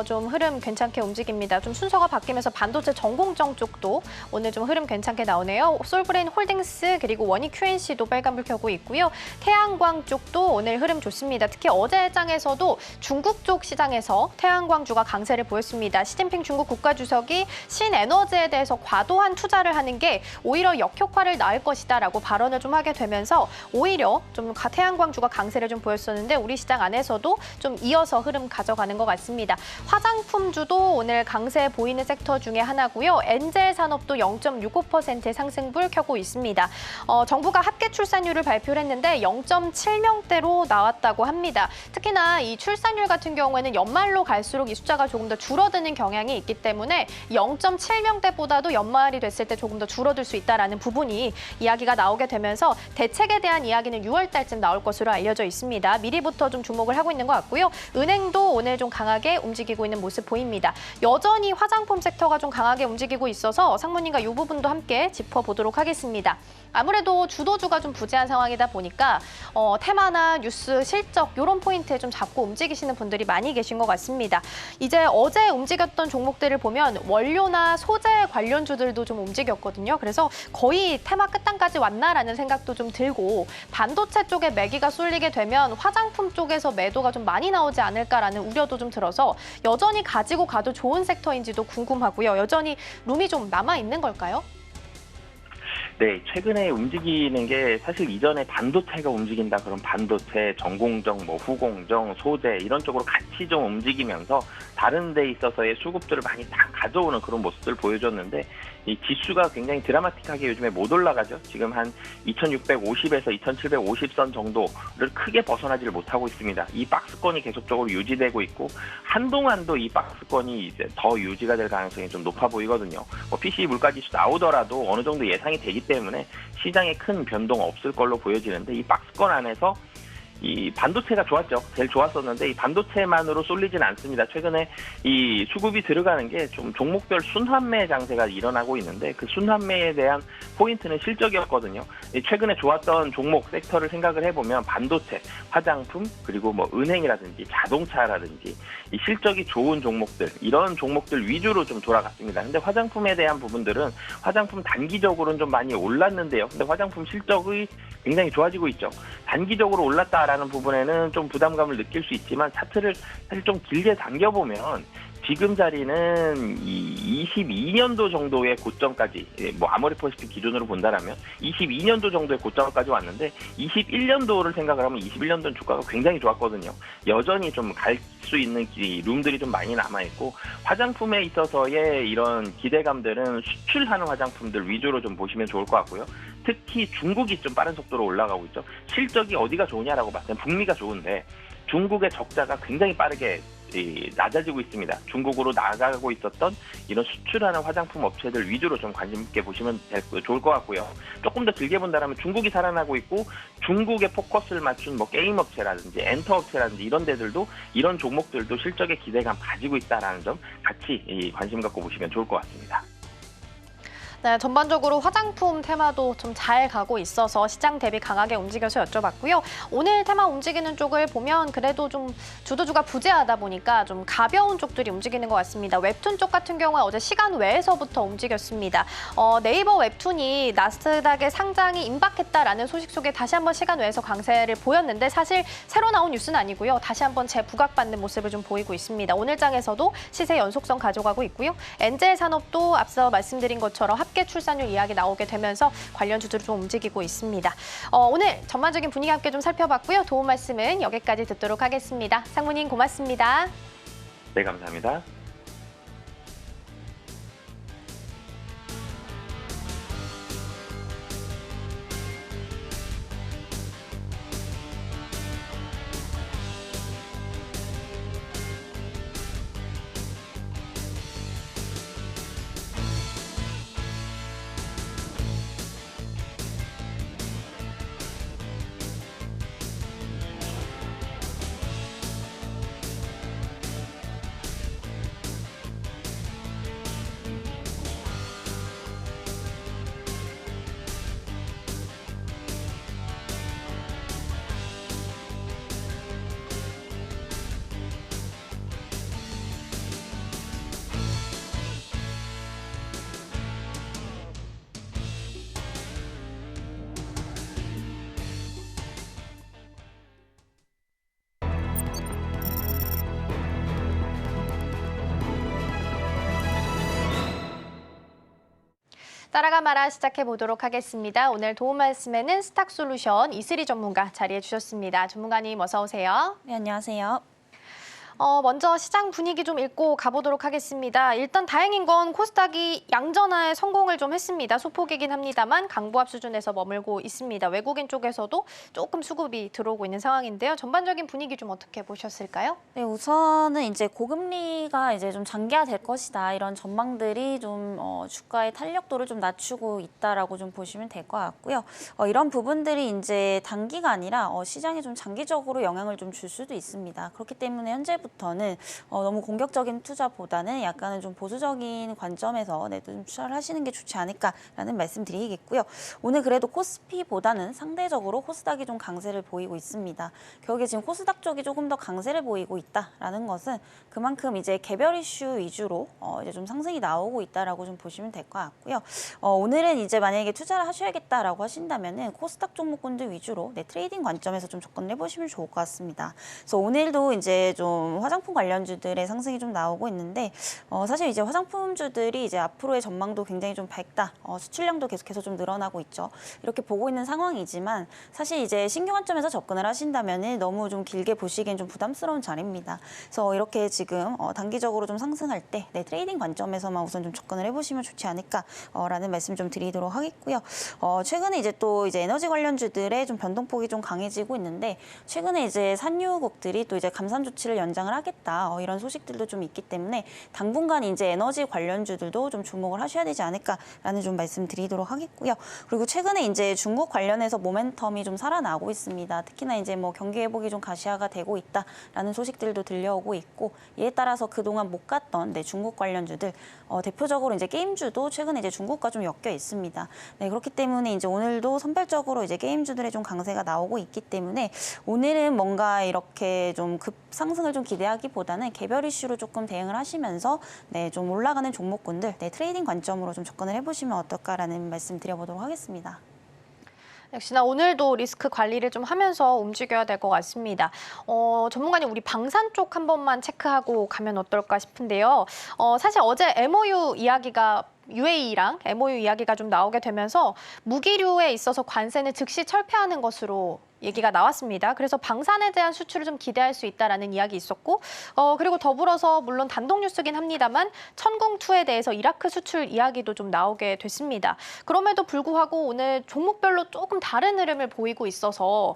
B: 좀 흐름 괜찮게 움직입니다. 좀 순서가 바뀌면서 반도체 전공정 쪽도 오늘 좀 흐름 괜찮게 나오네요. 솔브레인 홀딩스 그리고 원익 QNC도 빨간불 켜고 있고요. 태양광 쪽도 오늘 흐름 좋습니다. 특히 어제 장에서도 중국 쪽 시장에서 태양광주가 강세를 보였습니다. 시진핑 중국 국가주석이 신에너지에 대해서 과도한 투자를 하는 게 오히려 역효과를 낳을 것이다라고 발언을 좀 하게 되면서 오히려 좀 태양광주가 강세를 좀 보였었는데 우리 시장 안에서도 좀 이어서 흐름 가져가는 것 같습니다. 화장품주도 오늘 강세 보이는 섹터 중에 하나고요. 엔젤 산업도 0.65%의 상승불 켜고 있습니다. 정부가 합계 출산율을 발표를 했는데 0.7명대로 나왔다고 합니다. 특히나 이 출산율 같은 경우에는 연말로 갈수록 이 숫자가 조금 더 줄어드는 경향이 있기 때문에 0.7명대보다도 연말이 됐을 때 조금 더 줄어들 수 있다라는 부분이 이야기가 나오게 되면서 대책에 대한 이야기는 6월 달쯤 나올 것으로 알려져 있습니다. 미리부터 좀 주목을 하고 있는 것 같고요. 은행도 오늘 좀 강하게 움직이고 있는 모습 보입니다. 여전히 화장품 섹터가 좀 강하게 움직이고 있어서 상무님과 이 부분도 함께 짚어보도록 하겠습니다. 아무래도 주도주가 좀 부재한 상황이다 보니까 테마나 뉴스, 실적 이런 포인트에 좀 잡고 움직이시는 분들이 많이 계신 것 같습니다. 이제 어제 움직였던 종목들을 보면 원료나 소재 관련주들도 좀 움직였거든요. 그래서 거의 테마 끝단까지 왔나라는 생각도 좀 들고 반도체 쪽에 매기가 쏠리게 되면 화장품 쪽에서 매도가 좀 많이 나오지 않을까라는 우려도 좀 들어서 여전히 가지고 가도 좋은 섹터인지도 궁금하고요. 여전히 룸이 좀 남아있는 걸까요?
E: 네, 최근에 움직이는 게 사실 이전에 반도체가 움직인다 그럼 반도체, 전공정, 후공정, 소재 이런 쪽으로 같이 좀 움직이면서 다른 데 있어서의 수급들을 많이 다 가져오는 그런 모습들을 보여줬는데 이 지수가 굉장히 드라마틱하게 요즘에 못 올라가죠. 지금 한 2650에서 2750선 정도를 크게 벗어나지를 못하고 있습니다. 이 박스권이 계속적으로 유지되고 있고 한동안도 이 박스권이 이제 더 유지가 될 가능성이 좀 높아 보이거든요. 뭐 PC 물가지수 나오더라도 어느 정도 예상이 되기 때문에 시장에 큰 변동 없을 걸로 보여지는데 이 박스권 안에서 이 반도체가 좋았죠. 제일 좋았었는데 이 반도체만으로 쏠리진 않습니다. 최근에 이 수급이 들어가는 게 좀 종목별 순환매 장세가 일어나고 있는데 그 순환매에 대한 포인트는 실적이었거든요. 최근에 좋았던 종목 섹터를 생각을 해보면 반도체, 화장품, 그리고 뭐 은행이라든지 자동차라든지 이 실적이 좋은 종목들, 이런 종목들 위주로 좀 돌아갔습니다. 근데 화장품에 대한 부분들은 화장품 단기적으로는 좀 많이 올랐는데요. 근데 화장품 실적이 굉장히 좋아지고 있죠. 단기적으로 올랐다라는 부분에는 좀 부담감을 느낄 수 있지만 차트를 사실 좀 길게 당겨보면 지금 자리는 이 22년도 정도의 고점까지, 뭐 아모레퍼시픽 기준으로 본다라면 22년도 정도의 고점까지 왔는데 21년도를 생각을 하면 21년도는 주가가 굉장히 좋았거든요. 여전히 좀 갈 수 있는 룸들이 좀 많이 남아있고 화장품에 있어서의 이런 기대감들은 수출하는 화장품들 위주로 좀 보시면 좋을 것 같고요. 특히 중국이 좀 빠른 속도로 올라가고 있죠. 실적이 어디가 좋으냐라고 봤을 때 북미가 좋은데 중국의 적자가 굉장히 빠르게 낮아지고 있습니다. 중국으로 나가고 있었던 이런 수출하는 화장품 업체들 위주로 좀 관심 있게 보시면 좋을 것 같고요. 조금 더 길게 본다면 중국이 살아나고 있고 중국에 포커스를 맞춘 뭐 게임 업체라든지 엔터 업체라든지 이런 데들도 이런 종목들도 실적에 기대감 가지고 있다라는 점 같이 관심 갖고 보시면 좋을 것 같습니다.
B: 네, 전반적으로 화장품 테마도 좀 잘 가고 있어서 시장 대비 강하게 움직여서 여쭤봤고요. 오늘 테마 움직이는 쪽을 보면 그래도 좀 주도주가 부재하다 보니까 좀 가벼운 쪽들이 움직이는 것 같습니다. 웹툰 쪽 같은 경우에 어제 시간 외에서부터 움직였습니다. 네이버 웹툰이 나스닥의 상장이 임박했다라는 소식 속에 다시 한번 시간 외에서 강세를 보였는데 사실 새로 나온 뉴스는 아니고요. 다시 한번 재부각받는 모습을 좀 보이고 있습니다. 오늘 장에서도 시세 연속성 가져가고 있고요. 엔젤 산업도 앞서 말씀드린 것처럼 합계 출산율 이야기 나오게 되면서 관련 주들을 좀 움직이고 있습니다. 오늘 전반적인 분위기 함께 좀 살펴봤고요. 도움 말씀은 여기까지 듣도록 하겠습니다. 상무님 고맙습니다.
E: 네, 감사합니다.
B: 따라가 말아 시작해 보도록 하겠습니다. 오늘 도움 말씀에는 스탁솔루션 이슬이 전문가 자리해 주셨습니다. 전문가님 어서 오세요.
F: 네, 안녕하세요.
B: 먼저 시장 분위기 좀 읽고 가보도록 하겠습니다. 일단 다행인 건 코스닥이 양전화에 성공을 좀 했습니다. 소폭이긴 합니다만 강보합 수준에서 머물고 있습니다. 외국인 쪽에서도 조금 수급이 들어오고 있는 상황인데요. 전반적인 분위기 좀 어떻게 보셨을까요?
F: 네, 우선은 이제 고금리가 이제 좀 장기화될 것이다 이런 전망들이 좀 주가의 탄력도를 좀 낮추고 있다라고 좀 보시면 될 것 같고요. 이런 부분들이 이제 단기가 아니라 시장에 좀 장기적으로 영향을 좀 줄 수도 있습니다. 그렇기 때문에 현재부터는 너무 공격적인 투자보다는 약간은 좀 보수적인 관점에서 좀 투자를 하시는 게 좋지 않을까라는 말씀드리겠고요. 오늘 그래도 코스피보다는 상대적으로 코스닥이 좀 강세를 보이고 있습니다. 결국에 지금 코스닥 쪽이 조금 더 강세를 보이고 있다라는 것은 그만큼 이제 개별 이슈 위주로 이제 좀 상승이 나오고 있다라고 좀 보시면 될 것 같고요. 오늘은 이제 만약에 투자를 하셔야겠다라고 하신다면은 코스닥 종목군들 위주로 트레이딩 관점에서 좀 접근을 해보시면 좋을 것 같습니다. 그래서 오늘도 이제 좀 좀 화장품 관련주들의 상승이 좀 나오고 있는데 사실 이제 화장품주들이 이제 앞으로의 전망도 굉장히 좀 밝다. 수출량도 계속해서 좀 늘어나고 있죠. 이렇게 보고 있는 상황이지만 사실 이제 신규 관점에서 접근을 하신다면 너무 좀 길게 보시기엔 좀 부담스러운 자리입니다. 그래서 이렇게 지금 단기적으로 좀 상승할 때 트레이딩 관점에서만 우선 좀 접근을 해보시면 좋지 않을까라는 말씀 좀 드리도록 하겠고요. 최근에 이제 또 이제 에너지 관련주들의 좀 변동폭이 좀 강해지고 있는데 최근에 이제 산유국들이 또 이제 감산 조치를 연장을 하겠다 이런 소식들도 좀 있기 때문에 당분간 이제 에너지 관련주들도 좀 주목을 하셔야 되지 않을까라는 좀 말씀드리도록 하겠고요. 그리고 최근에 이제 중국 관련해서 모멘텀이 좀 살아나고 있습니다. 특히나 이제 뭐 경기 회복이 좀 가시화가 되고 있다라는 소식들도 들려오고 있고 이에 따라서 그동안 못 갔던 중국 관련주들 대표적으로 이제 게임주도 최근에 이제 중국과 좀 엮여 있습니다. 네, 그렇기 때문에 이제 오늘도 선별적으로 이제 게임주들의 좀 강세가 나오고 있기 때문에 오늘은 뭔가 이렇게 좀 급상승을 좀 기대하기보다는 개별 이슈로 조금 대응을 하시면서 좀 올라가는 종목군들 트레이딩 관점으로 좀 접근을 해보시면 어떨까라는 말씀 드려보도록 하겠습니다.
B: 역시나 오늘도 리스크 관리를 좀 하면서 움직여야 될 것 같습니다. 전문가님, 우리 방산 쪽 한 번만 체크하고 가면 어떨까 싶은데요. 사실 어제 MOU 이야기가 UAE랑 MOU 이야기가 좀 나오게 되면서 무기류에 있어서 관세는 즉시 철폐하는 것으로 얘기가 나왔습니다. 그래서 방산에 대한 수출을 좀 기대할 수 있다라는 이야기 있었고 그리고 더불어서 물론 단독 뉴스긴 합니다만 천궁2에 대해서 이라크 수출 이야기도 좀 나오게 됐습니다. 그럼에도 불구하고 오늘 종목별로 조금 다른 흐름을 보이고 있어서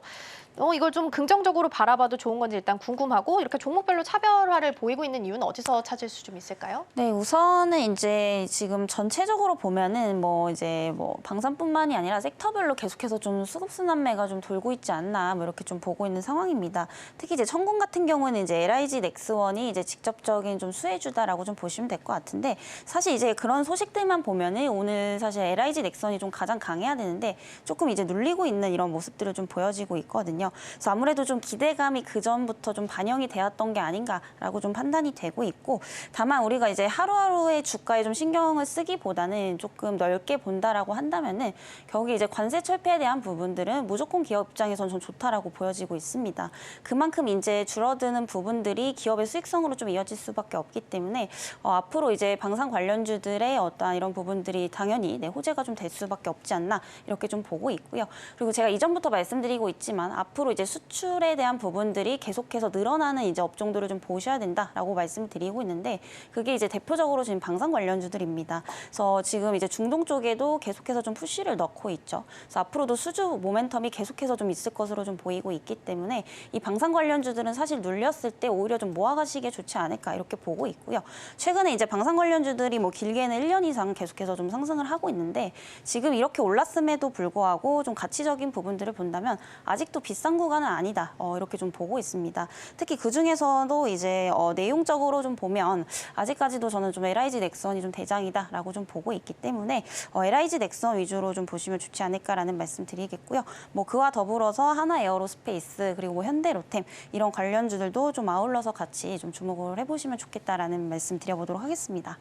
B: 이걸 좀 긍정적으로 바라봐도 좋은 건지 일단 궁금하고 이렇게 종목별로 차별화를 보이고 있는 이유는 어디서 찾을 수 좀 있을까요?
F: 네, 우선은 이제 지금 전체적으로 보면은 이제 방산뿐만이 아니라 섹터별로 계속해서 좀 수급순환매가 좀 돌고 있지 않나 이렇게 좀 보고 있는 상황입니다. 특히 이제 천궁 같은 경우는 이제 LIG 넥스원이 이제 직접적인 좀 수혜주다라고 좀 보시면 될 것 같은데 사실 이제 그런 소식들만 보면은 오늘 사실 LIG 넥스원이 좀 가장 강해야 되는데 조금 이제 눌리고 있는 이런 모습들을 좀 보여지고 있거든요. 그래서 아무래도 좀 기대감이 그 전부터 좀 반영이 되었던 게 아닌가라고 좀 판단이 되고 있고 다만 우리가 이제 하루하루의 주가에 좀 신경을 쓰기보다는 조금 넓게 본다라고 한다면은 결국에 이제 관세 철폐에 대한 부분들은 무조건 기업 입장에서는 좀 좋다라고 보여지고 있습니다. 그만큼 이제 줄어드는 부분들이 기업의 수익성으로 좀 이어질 수밖에 없기 때문에 앞으로 이제 방산 관련주들의 어떠한 이런 부분들이 당연히 호재가 좀 될 수밖에 없지 않나 이렇게 좀 보고 있고요. 그리고 제가 이전부터 말씀드리고 있지만 앞으로 이제 수출에 대한 부분들이 계속해서 늘어나는 이제 업종들을 좀 보셔야 된다라고 말씀드리고 있는데 그게 이제 대표적으로 지금 방산 관련주들입니다. 그래서 지금 이제 중동 쪽에도 계속해서 좀 푸시를 넣고 있죠. 그래서 앞으로도 수주 모멘텀이 계속해서 좀 있을 것으로 좀 보이고 있기 때문에 이 방산 관련주들은 사실 눌렸을 때 오히려 좀 모아가시기에 좋지 않을까 이렇게 보고 있고요. 최근에 이제 방산 관련주들이 길게는 1년 이상 계속해서 좀 상승을 하고 있는데 지금 이렇게 올랐음에도 불구하고 좀 가치적인 부분들을 본다면 아직도 비싼 구간은 아니다 이렇게 좀 보고 있습니다. 특히 그 중에서도 이제 내용적으로 좀 보면 아직까지도 저는 좀 LIG 넥슨이 좀 대장이다라고 좀 보고 있기 때문에 LIG 넥슨 위주로 좀 보시면 좋지 않을까라는 말씀드리겠고요. 그와 더불어서 하나 에어로스페이스 그리고 현대 로템 이런 관련주들도 좀 아울러서 같이 좀 주목을 해보시면 좋겠다라는 말씀 드려보도록 하겠습니다.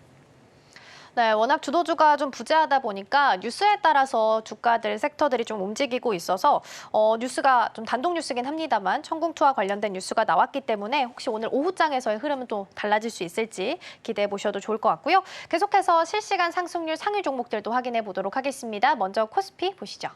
B: 네, 워낙 주도주가 좀 부재하다 보니까 뉴스에 따라서 주가들, 섹터들이 좀 움직이고 있어서 뉴스가 좀 단독 뉴스긴 합니다만 천궁2와 관련된 뉴스가 나왔기 때문에 혹시 오늘 오후장에서의 흐름은 또 달라질 수 있을지 기대해 보셔도 좋을 것 같고요. 계속해서 실시간 상승률 상위 종목들도 확인해 보도록 하겠습니다. 먼저 코스피 보시죠.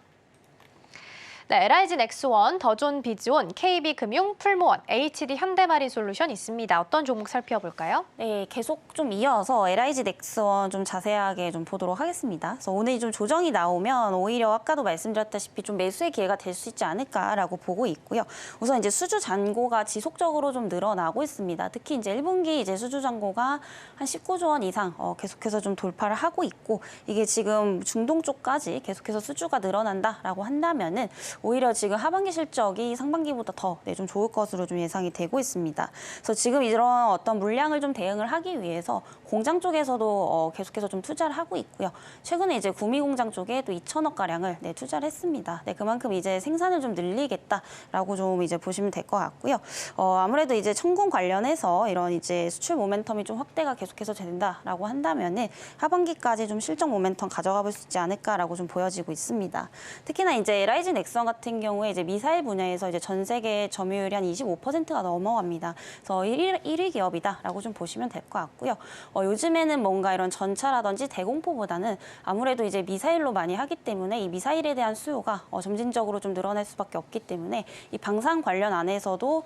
B: 네, LIG 넥스원, 더존 비즈온, KB금융, 풀무원, HD 현대마리솔루션 있습니다. 어떤 종목 살펴볼까요?
F: 네, 계속 좀 이어서 LIG 넥스원 좀 자세하게 좀 보도록 하겠습니다. 그래서 오늘 좀 조정이 나오면 오히려 아까도 말씀드렸다시피 좀 매수의 기회가 될 수 있지 않을까라고 보고 있고요. 우선 이제 수주 잔고가 지속적으로 좀 늘어나고 있습니다. 특히 이제 1분기 이제 수주 잔고가 한 19조 원 이상 계속해서 좀 돌파를 하고 있고 이게 지금 중동 쪽까지 계속해서 수주가 늘어난다라고 한다면은 오히려 지금 하반기 실적이 상반기보다 더 좀 좋을 것으로 좀 예상이 되고 있습니다. 그래서 지금 이런 어떤 물량을 좀 대응을 하기 위해서 공장 쪽에서도 계속해서 좀 투자를 하고 있고요. 최근에 이제 구미 공장 쪽에 또 2천억 가량을 투자를 했습니다. 그만큼 이제 생산을 좀 늘리겠다라고 좀 이제 보시면 될 것 같고요. 아무래도 이제 천궁 관련해서 이런 이제 수출 모멘텀이 좀 확대가 계속해서 된다라고 한다면은 하반기까지 좀 실적 모멘텀 가져가 볼 수 있지 않을까라고 좀 보여지고 있습니다. 특히나 이제 LIG 넥슨 원전 같은 경우에 이제 미사일 분야에서 이제 전 세계 점유율이 한 25%가 넘어갑니다. 그래서 1위 기업이다라고 좀 보시면 될 것 같고요. 요즘에는 뭔가 이런 전차라든지 대공포보다는 아무래도 이제 미사일로 많이 하기 때문에 이 미사일에 대한 수요가 점진적으로 좀 늘어날 수밖에 없기 때문에 이 방산 관련 안에서도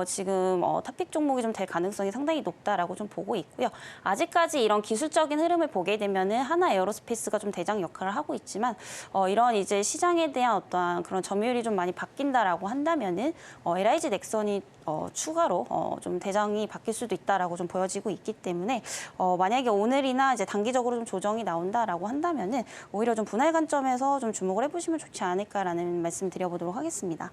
F: 지금 탑픽 종목이 좀 될 가능성이 상당히 높다라고 좀 보고 있고요. 아직까지 이런 기술적인 흐름을 보게 되면은 하나 에어로스페이스가 좀 대장 역할을 하고 있지만 이런 이제 시장에 대한 어떠한 그런 점유율이 좀 많이 바뀐다라고 한다면은 LIG 넥선이 추가로 좀 대장이 바뀔 수도 있다라고 좀 보여지고 있기 때문에 만약에 오늘이나 이제 단기적으로 좀 조정이 나온다라고 한다면은 오히려 좀 분할 관점에서 좀 주목을 해보시면 좋지 않을까라는 말씀 드려보도록 하겠습니다.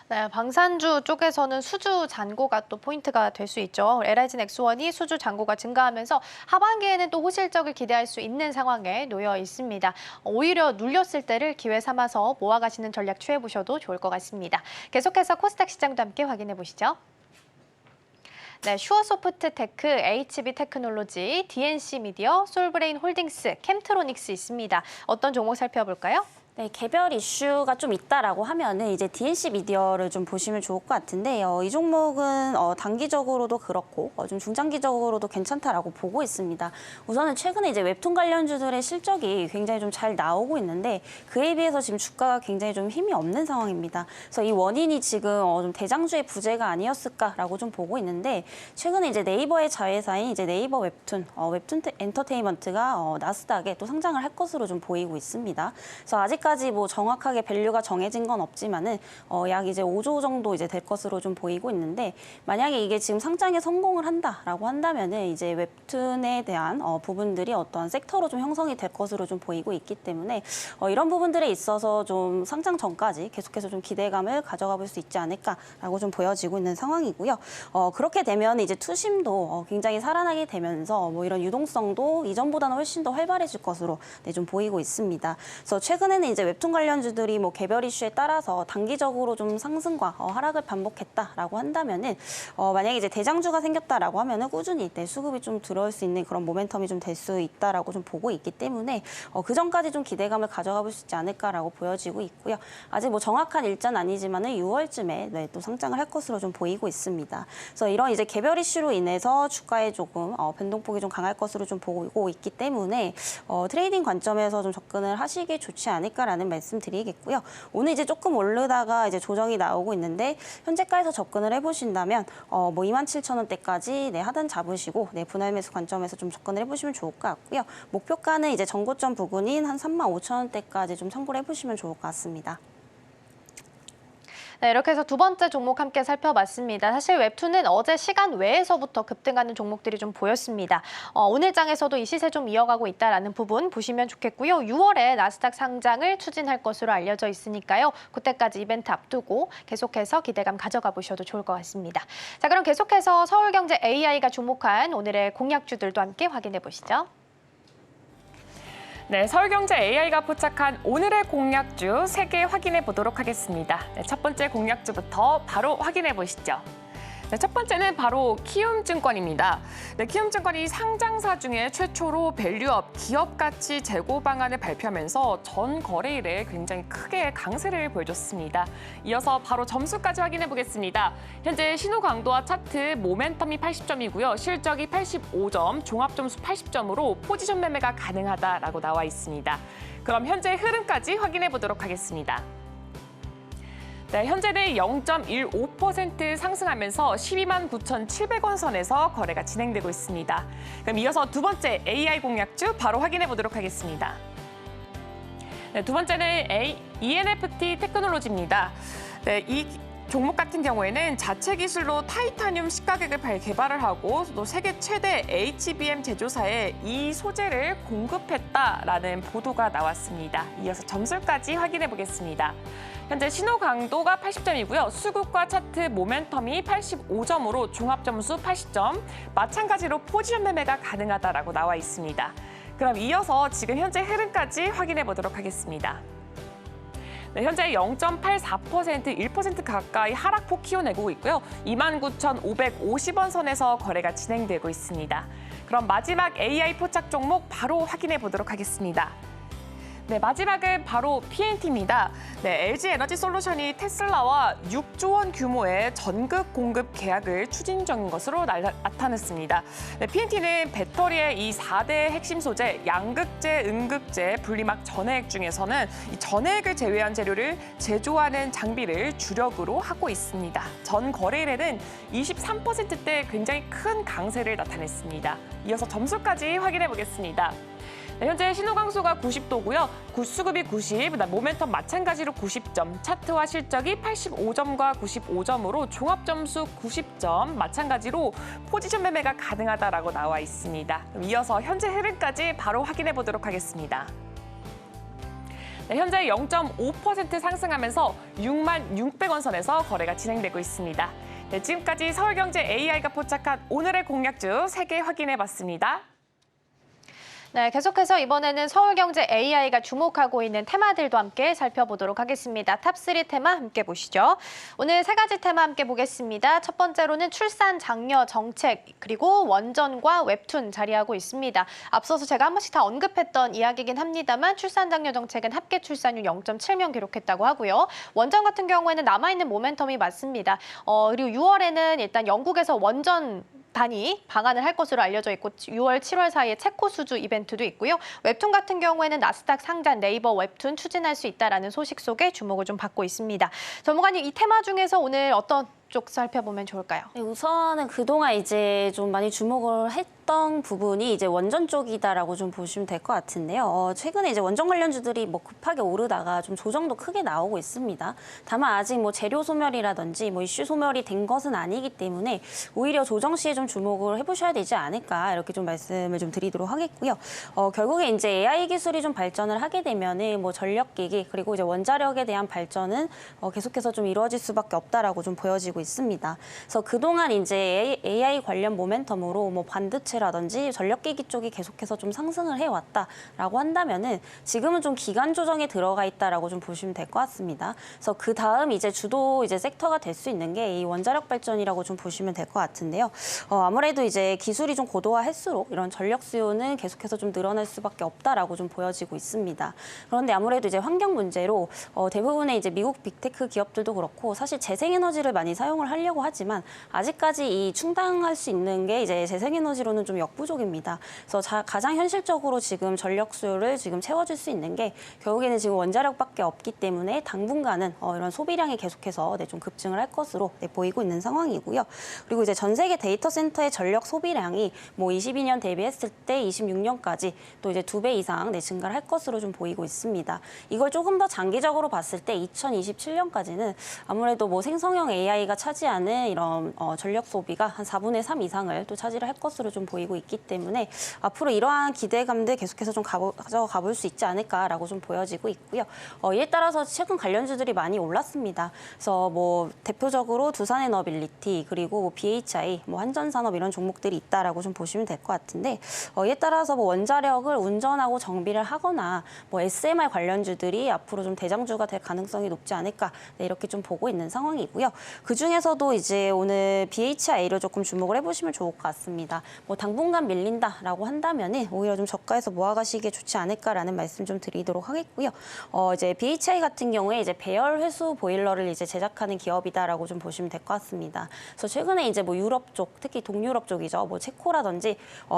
B: 네, 방산주 쪽에서는 수주 잔고가 또 포인트가 될 수 있죠. LIG 넥스원이 수주 잔고가 증가하면서 하반기에는 또 호실적을 기대할 수 있는 상황에 놓여 있습니다. 오히려 눌렸을 때를 기회 삼아서 모아가시는 전략 취해보셔도 좋을 것 같습니다. 계속해서 코스닥 시장도 함께 확인해 보시죠. 네, 슈어소프트테크, HB테크놀로지, DNC미디어, 솔브레인 홀딩스, 캠트로닉스 있습니다. 어떤 종목 살펴볼까요?
F: 네, 개별 이슈가 좀 있다라고 하면은 이제 DNC 미디어를 좀 보시면 좋을 것 같은데 이 종목은 단기적으로도 그렇고 좀 중장기적으로도 괜찮다라고 보고 있습니다. 우선은 최근에 이제 웹툰 관련주들의 실적이 굉장히 좀 잘 나오고 있는데 그에 비해서 지금 주가가 굉장히 좀 힘이 없는 상황입니다. 그래서 이 원인이 지금 좀 대장주의 부재가 아니었을까라고 좀 보고 있는데 최근에 이제 네이버의 자회사인 이제 네이버 웹툰 엔터테인먼트가 나스닥에 또 상장을 할 것으로 좀 보이고 있습니다. 그래서 아직까지 뭐 정확하게 밸류가 정해진 건 없지만은 약 이제 5조 정도 이제 될 것으로 좀 보이고 있는데 만약에 이게 지금 상장에 성공을 한다라고 한다면은 이제 웹툰에 대한 부분들이 어떠한 섹터로 좀 형성이 될 것으로 좀 보이고 있기 때문에 이런 부분들에 있어서 좀 상장 전까지 계속해서 좀 기대감을 가져가 볼 수 있지 않을까라고 좀 보여지고 있는 상황이고요. 그렇게 되면 이제 투심도 굉장히 살아나게 되면서 뭐 이런 유동성도 이전보다는 훨씬 더 활발해질 것으로 좀 보이고 있습니다. 그래서 최근에는 이제 웹툰 관련주들이 뭐 개별 이슈에 따라서 단기적으로 좀 상승과 하락을 반복했다라고 한다면은 만약에 이제 대장주가 생겼다라고 하면은 꾸준히 수급이 좀 들어올 수 있는 그런 모멘텀이 좀 될 수 있다라고 좀 보고 있기 때문에 그 전까지 좀 기대감을 가져가 볼 수 있지 않을까라고 보여지고 있고요. 아직 뭐 정확한 일자는 아니지만은 6월쯤에 또 상장을 할 것으로 좀 보이고 있습니다. 그래서 이런 이제 개별 이슈로 인해서 주가에 조금 변동폭이 좀 강할 것으로 좀 보고 있기 때문에 트레이딩 관점에서 좀 접근을 하시기 좋지 않을까라는 말씀 드리겠고요. 오늘 이제 조금 오르다가 이제 조정이 나오고 있는데 현재가에서 접근을 해보신다면 뭐 27,000원대까지 하단 잡으시고 분할 매수 관점에서 좀 접근을 해보시면 좋을 것 같고요. 목표가는 이제 전고점 부근인 한 35,000원대까지 좀 참고를 해보시면 좋을 것 같습니다.
B: 네, 이렇게 해서 두 번째 종목 함께 살펴봤습니다. 사실 웹툰은 어제 시간 외에서부터 급등하는 종목들이 좀 보였습니다. 오늘 장에서도 이 시세 좀 이어가고 있다는 부분 보시면 좋겠고요. 6월에 나스닥 상장을 추진할 것으로 알려져 있으니까요. 그때까지 이벤트 앞두고 계속해서 기대감 가져가 보셔도 좋을 것 같습니다. 자, 그럼 계속해서 서울경제 AI가 주목한 오늘의 공약주들도 함께 확인해 보시죠.
D: 네, 서울경제 AI가 포착한 오늘의 공약주 3개 확인해 보도록 하겠습니다. 네, 첫 번째 공약주부터 바로 확인해 보시죠. 네, 첫 번째는 바로 키움증권입니다. 네, 키움증권이 상장사 중에 최초로 밸류업 기업 가치 재고 방안을 발표하면서 전 거래일에 굉장히 크게 강세를 보여줬습니다. 이어서 바로 점수까지 확인해 보겠습니다. 현재 신호 강도와 차트 모멘텀이 80점이고요. 실적이 85점, 종합점수 80점으로 포지션 매매가 가능하다라고 나와 있습니다. 그럼 현재 흐름까지 확인해 보도록 하겠습니다. 네, 현재는 0.15% 상승하면서 129,700원 선에서 거래가 진행되고 있습니다. 그럼 이어서 두 번째 AI 공약주 바로 확인해 보도록 하겠습니다. 네, 두 번째는 ENFT 테크놀로지입니다. 네, 이 종목 같은 경우에는 자체 기술로 타이타늄 식가격을 개발을 하고 또 세계 최대 HBM 제조사에 이 소재를 공급했다라는 보도가 나왔습니다. 이어서 점수까지 확인해 보겠습니다. 현재 신호 강도가 80점이고요. 수급과 차트 모멘텀이 85점으로 종합점수 80점, 마찬가지로 포지션 매매가 가능하다라고 나와 있습니다. 그럼 이어서 지금 현재 흐름까지 확인해 보도록 하겠습니다. 네, 현재 0.84%, 1% 가까이 하락폭 키워내고 있고요. 29,550원 선에서 거래가 진행되고 있습니다. 그럼 마지막 AI 포착 종목 바로 확인해 보도록 하겠습니다. 네, 마지막은 바로 PNT입니다. 네, LG 에너지 솔루션이 테슬라와 6조 원 규모의 전극 공급 계약을 추진 중인 것으로 나타났습니다. 네, PNT는 배터리의 이 4대 핵심 소재, 양극재, 음극재, 분리막 전해액 중에서는 이 전해액을 제외한 재료를 제조하는 장비를 주력으로 하고 있습니다. 전 거래일에는 23%대 굉장히 큰 강세를 나타냈습니다. 이어서 점수까지 확인해 보겠습니다. 네, 현재 신호강수가 90도고요. 수급이 90, 모멘텀 마찬가지로 90점, 차트와 실적이 85점과 95점으로 종합점수 90점, 마찬가지로 포지션 매매가 가능하다라고 나와 있습니다. 그럼 이어서 현재 흐름까지 바로 확인해 보도록 하겠습니다. 네, 현재 0.5% 상승하면서 66,600원 선에서 거래가 진행되고 있습니다. 네, 지금까지 서울경제 AI가 포착한 오늘의 공략주 3개 확인해 봤습니다.
B: 네, 계속해서 이번에는 서울경제 AI가 주목하고 있는 테마들도 함께 살펴보도록 하겠습니다. 탑3 테마 함께 보시죠. 오늘 3가지 테마 함께 보겠습니다. 첫 번째로는 출산 장려 정책, 그리고 원전과 웹툰 자리하고 있습니다. 앞서서 제가 한 번씩 다 언급했던 이야기긴 합니다만 출산 장려 정책은 합계 출산율 0.7명 기록했다고 하고요. 원전 같은 경우에는 남아있는 모멘텀이 맞습니다. 그리고 6월에는 일단 영국에서 원전 단위 방한을 할 것으로 알려져 있고 6월, 7월 사이에 체코 수주 이벤트도 있고요. 웹툰 같은 경우에는 나스닥 상장 네이버 웹툰 추진할 수 있다라는 소식 속에 주목을 좀 받고 있습니다. 전문가님, 이 테마 중에서 오늘 어떤 쪽 살펴보면 좋을까요?
F: 네, 우선은 그동안 이제 좀 많이 주목을 했던 부분이 이제 원전 쪽이다라고 좀 보시면 될 것 같은데요. 최근에 이제 원전 관련주들이 뭐 급하게 오르다가 좀 조정도 크게 나오고 있습니다. 다만 아직 뭐 재료 소멸이라든지 뭐 이슈 소멸이 된 것은 아니기 때문에 오히려 조정 시에 좀 주목을 해보셔야 되지 않을까 이렇게 좀 말씀을 좀 드리도록 하겠고요. 결국에 이제 AI 기술이 좀 발전을 하게 되면은 뭐 전력기기 그리고 이제 원자력에 대한 발전은 계속해서 좀 이루어질 수밖에 없다라고 좀 보여지고 있습니다. 그래서 그동안 이제 AI 관련 모멘텀으로 뭐 반도체라든지 전력기기 쪽이 계속해서 좀 상승을 해왔다라고 한다면은 지금은 좀 기간 조정에 들어가 있다라고 좀 보시면 될 것 같습니다. 그래서 그 다음 이제 주도 이제 섹터가 될 수 있는 게 이 원자력 발전이라고 좀 보시면 될 것 같은데요. 아무래도 이제 기술이 좀 고도화할수록 이런 전력 수요는 계속해서 좀 늘어날 수밖에 없다라고 좀 보여지고 있습니다. 그런데 아무래도 이제 환경 문제로 대부분의 이제 미국 빅테크 기업들도 그렇고 사실 재생에너지를 많이 사용을 하려고 하지만 아직까지 이 충당할 수 있는 게 이제 재생에너지로는 좀 역부족입니다. 그래서 가장 현실적으로 지금 전력 수요를 지금 채워줄 수 있는 게 결국에는 지금 원자력밖에 없기 때문에 당분간은 이런 소비량이 계속해서 좀 급증을 할 것으로 보이고 있는 상황이고요. 그리고 이제 전 세계 데이터 센터의 전력 소비량이 뭐 22년 대비했을 때 26년까지 또 이제 2배 이상 증가를 할 것으로 좀 보이고 있습니다. 이걸 조금 더 장기적으로 봤을 때 2027년까지는 아무래도 뭐 생성형 AI가 차지하는 이런 전력 소비가 한 4분의 3 이상을 또 차지를 할 것으로 좀 보이고 있기 때문에 앞으로 이러한 기대감들 계속해서 좀 가져가 볼 수 있지 않을까라고 좀 보여지고 있고요. 이에 따라서 최근 관련주들이 많이 올랐습니다. 그래서 뭐 대표적으로 두산에너빌리티 그리고 뭐 BHI, 뭐 한전산업 이런 종목들이 있다라고 좀 보시면 될 것 같은데 이에 따라서 뭐 원자력을 운전하고 정비를 하거나 뭐 SMR 관련주들이 앞으로 좀 대장주가 될 가능성이 높지 않을까 이렇게 좀 보고 있는 상황이고요. 그 중에서도 이제 오늘 BHI를 조금 주목을 해보시면 좋을 것 같습니다. 뭐 당분간 밀린다라고 한다면은 오히려 좀 저가에서 모아가시기에 좋지 않을까라는 말씀 좀 드리도록 하겠고요. 이제 BHI 같은 경우에 이제 배열 회수 보일러를 이제 제작하는 기업이다라고 좀 보시면 될 것 같습니다. 그래서 최근에 이제 뭐 유럽 쪽, 특히 동유럽 쪽이죠. 뭐 체코라든지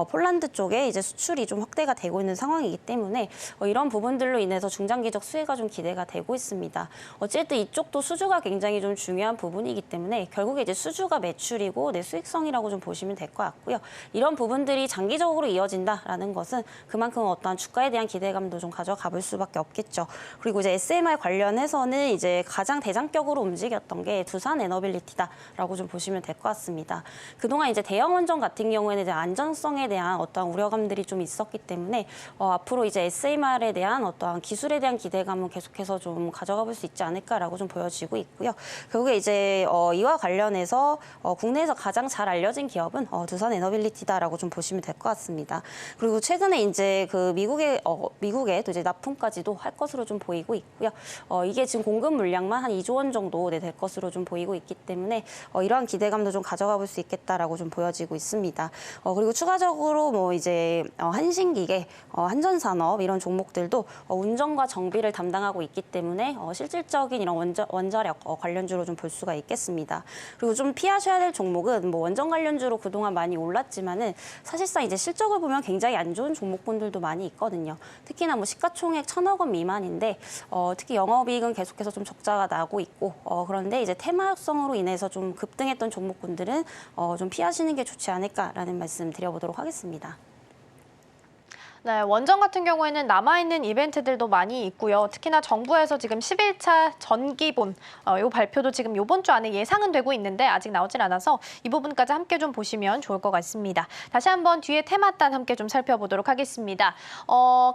F: 폴란드 쪽에 이제 수출이 좀 확대가 되고 있는 상황이기 때문에 이런 부분들로 인해서 중장기적 수혜가 좀 기대가 되고 있습니다. 어쨌든 이쪽도 수주가 굉장히 좀 중요한 부분이기 때문에 결국에 이제 수주가 매출이고 내 수익성이라고 좀 보시면 될 것 같고요. 이런 부분들이 장기적으로 이어진다라는 것은 그만큼 어떠한 주가에 대한 기대감도 좀 가져가 볼 수밖에 없겠죠. 그리고 이제 SMR 관련해서는 이제 가장 대장격으로 움직였던 게 두산에너빌리티다라고 좀 보시면 될 것 같습니다. 그동안 이제 대형 원전 같은 경우에는 이제 안전성에 대한 어떠한 우려감들이 좀 있었기 때문에 앞으로 이제 SMR에 대한 어떠한 기술에 대한 기대감은 계속해서 좀 가져가 볼 수 있지 않을까라고 좀 보여지고 있고요. 결국에 이제
G: 이와 관련해서 국내에서 가장 잘 알려진 기업은 두산 에너빌리티다라고 좀 보시면 될 것 같습니다. 그리고 최근에 이제 그 미국에 또 이제 납품까지도 할 것으로 좀 보이고 있고요. 이게 지금 공급 물량만 한 2조 원 정도 될 것으로 좀 보이고 있기 때문에 이러한 기대감도 좀 가져가 볼 수 있겠다라고 좀 보여지고 있습니다. 그리고 추가적으로 뭐 이제 한신기계, 한전산업 이런 종목들도 운전과 정비를 담당하고 있기 때문에 실질적인 이런 원자력 관련주로 좀 볼 수가 있겠습니다. 그리고 좀 피하셔야 될 종목은 뭐 원전 관련주로 그동안 많이 올랐지만은 사실상 이제 실적을 보면 굉장히 안 좋은 종목군들도 많이 있거든요. 특히나 뭐 시가총액 1,000억 원 미만인데 특히 영업이익은 계속해서 좀 적자가 나고 있고 그런데 이제 테마성으로 인해서 좀 급등했던 종목군들은 좀 피하시는 게 좋지 않을까라는 말씀 드려보도록 하겠습니다.
B: 네, 원전 같은 경우에는 남아있는 이벤트들도 많이 있고요. 특히나 정부에서 지금 11차 전기본 이 발표도 지금 이번 주 안에 예상은 되고 있는데 아직 나오질 않아서 이 부분까지 함께 좀 보시면 좋을 것 같습니다. 다시 한번 뒤에 테마단 함께 좀 살펴보도록 하겠습니다.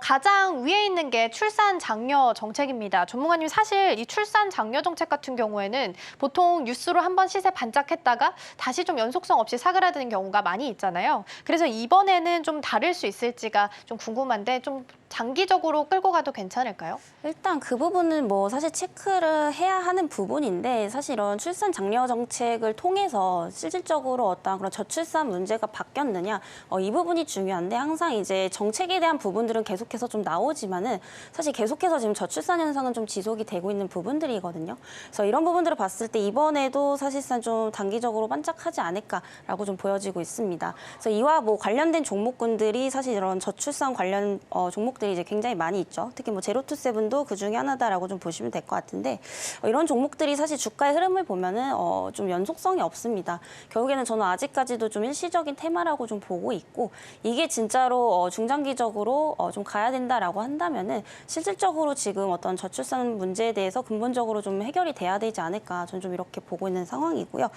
B: 가장 위에 있는 게 출산 장려 정책입니다. 전문가님 사실 이 출산 장려 정책 같은 경우에는 보통 뉴스로 한번 시세 반짝했다가 다시 좀 연속성 없이 사그라드는 경우가 많이 있잖아요. 그래서 이번에는 좀 다를 수 있을지가 좀 궁금한데 좀 장기적으로 끌고 가도 괜찮을까요?
G: 일단 그 부분은 뭐 사실 체크를 해야 하는 부분인데 사실 이런 출산 장려 정책을 통해서 실질적으로 어떤 그런 저출산 문제가 바뀌었느냐 이 부분이 중요한데 항상 이제 정책에 대한 부분들은 계속해서 좀 나오지만은 사실 계속해서 지금 저출산 현상은 좀 지속이 되고 있는 부분들이거든요. 그래서 이런 부분들을 봤을 때 이번에도 사실상 좀 단기적으로 반짝하지 않을까라고 좀 보여지고 있습니다. 그래서 이와 뭐 관련된 종목군들이 사실 이런 저출산 관련 종목들이 이제 굉장히 많이 있죠. 특히 뭐 제로투세븐도 그 중에 하나다라고 좀 보시면 될 것 같은데 이런 종목들이 사실 주가의 흐름을 보면은 좀 연속성이 없습니다. 결국에는 저는 아직까지도 좀 일시적인 테마라고 좀 보고 있고 이게 진짜로 중장기적으로 좀 가야 된다라고 한다면은 실질적으로 지금 어떤 저출산 문제에 대해서 근본적으로 좀 해결이 돼야 되지 않을까 저는 좀 이렇게 보고 있는 상황이고요.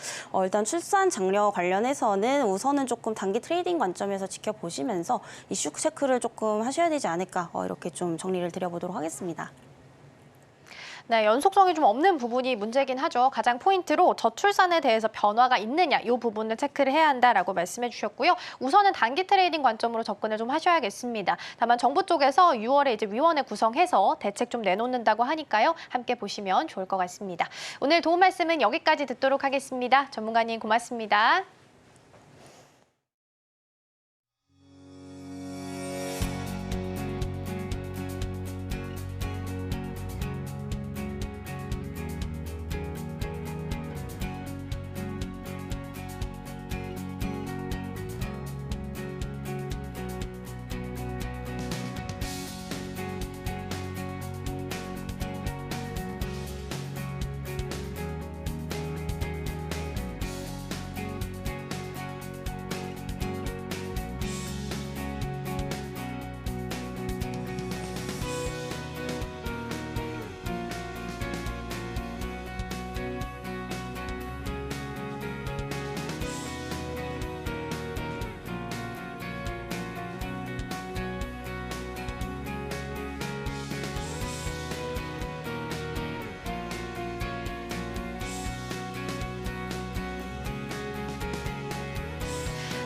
G: 일단 출산 장려 관련해서는 우선은 조금 단기 트레이딩 관점에서 지켜보시면서 이슈 체크를 조금 하셔야 되지 않을까 이렇게 좀 정리를 드려보도록 하겠습니다.
B: 네, 연속성이 좀 없는 부분이 문제긴 하죠. 가장 포인트로 저출산에 대해서 변화가 있느냐 이 부분을 체크를 해야 한다라고 말씀해 주셨고요. 우선은 단기 트레이딩 관점으로 접근을 좀 하셔야겠습니다. 다만 정부 쪽에서 6월에 이제 위원회 구성해서 대책 좀 내놓는다고 하니까요. 함께 보시면 좋을 것 같습니다. 오늘 도움 말씀은 여기까지 듣도록 하겠습니다. 전문가님 고맙습니다.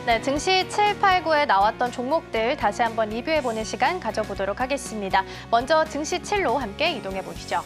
B: 네, 증시 7, 8, 9에 나왔던 종목들 다시 한번 리뷰해보는 시간 가져보도록 하겠습니다. 먼저 증시 7로 함께 이동해 보시죠.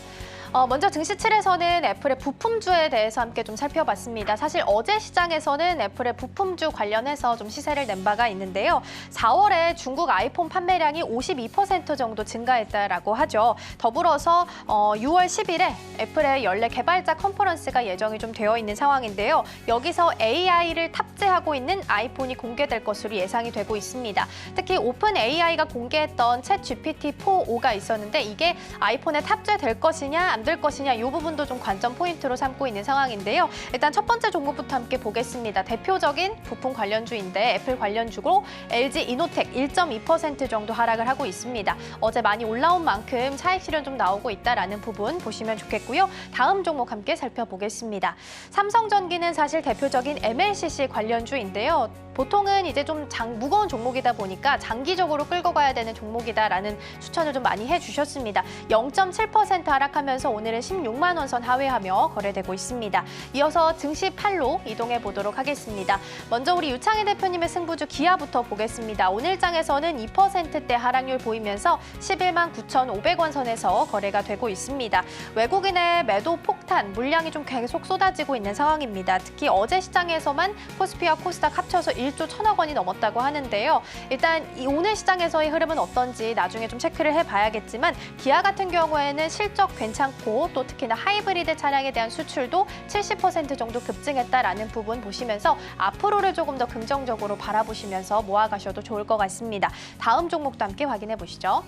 B: 먼저 증시 7에서는 애플의 부품주에 대해서 함께 좀 살펴봤습니다. 사실 어제 시장에서는 애플의 부품주 관련해서 좀 시세를 낸 바가 있는데요. 4월에 중국 아이폰 판매량이 52% 정도 증가했다라고 하죠. 더불어서 6월 10일에 애플의 연례 개발자 컨퍼런스가 예정이 좀 되어 있는 상황인데요. 여기서 AI를 탑재하고 있는 아이폰이 공개될 것으로 예상이 되고 있습니다. 특히 오픈 AI가 공개했던 챗 GPT-4.5가 있었는데 이게 아이폰에 탑재될 것이냐 안 될 것이냐 이 부분도 좀 관점 포인트로 삼고 있는 상황인데요. 일단 첫 번째 종목부터 함께 보겠습니다. 대표적인 부품 관련주인데 애플 관련주로 LG 이노텍 1.2% 정도 하락을 하고 있습니다. 어제 많이 올라온 만큼 차익 실현 좀 나오고 있다라는 부분 보시면 좋겠고요. 다음 종목 함께 살펴보겠습니다. 삼성전기는 사실 대표적인 MLCC 관련주인데요. 보통은 이제 좀 무거운 종목이다 보니까 장기적으로 끌고 가야 되는 종목이다라는 추천을 좀 많이 해주셨습니다. 0.7% 하락하면서 오늘은 16만 원 선 하회하며 거래되고 있습니다. 이어서 증시 8로 이동해 보도록 하겠습니다. 먼저 우리 유창희 대표님의 승부주 기아부터 보겠습니다. 오늘 장에서는 2%대 하락률 보이면서 11만 9,500원 선에서 거래가 되고 있습니다. 외국인의 매도 폭탄, 물량이 좀 계속 쏟아지고 있는 상황입니다. 특히 어제 시장에서만 코스피와 코스닥 합쳐서 1조 1천억 원이 넘었다고 하는데요. 일단 오늘 시장에서의 흐름은 어떤지 나중에 좀 체크를 해봐야겠지만 기아 같은 경우에는 실적 괜찮고 또 특히나 하이브리드 차량에 대한 수출도 70% 정도 급증했다라는 부분 보시면서 앞으로를 조금 더 긍정적으로 바라보시면서 모아가셔도 좋을 것 같습니다. 다음 종목도 함께 확인해 보시죠.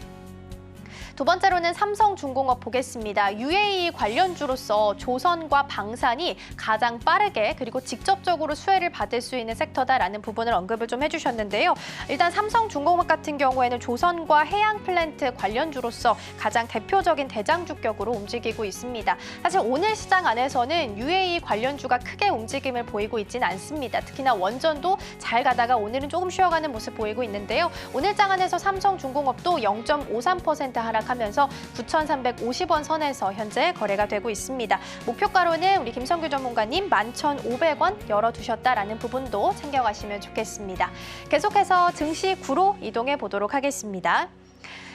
B: 두 번째로는 삼성중공업 보겠습니다. UAE 관련주로서 조선과 방산이 가장 빠르게 그리고 직접적으로 수혜를 받을 수 있는 섹터다라는 부분을 언급을 좀 해주셨는데요. 일단 삼성중공업 같은 경우에는 조선과 해양 플랜트 관련주로서 가장 대표적인 대장주격으로 움직이고 있습니다. 사실 오늘 시장 안에서는 UAE 관련주가 크게 움직임을 보이고 있지는 않습니다. 특히나 원전도 잘 가다가 오늘은 조금 쉬어가는 모습 보이고 있는데요. 오늘 장 안에서 삼성중공업도 0.53% 하락하면서 9,350원 선에서 현재 거래가 되고 있습니다. 목표가로는 우리 김성규 전문가님 11,500원 열어두셨다라는 부분도 챙겨가시면 좋겠습니다. 계속해서 증시 9로 이동해 보도록 하겠습니다.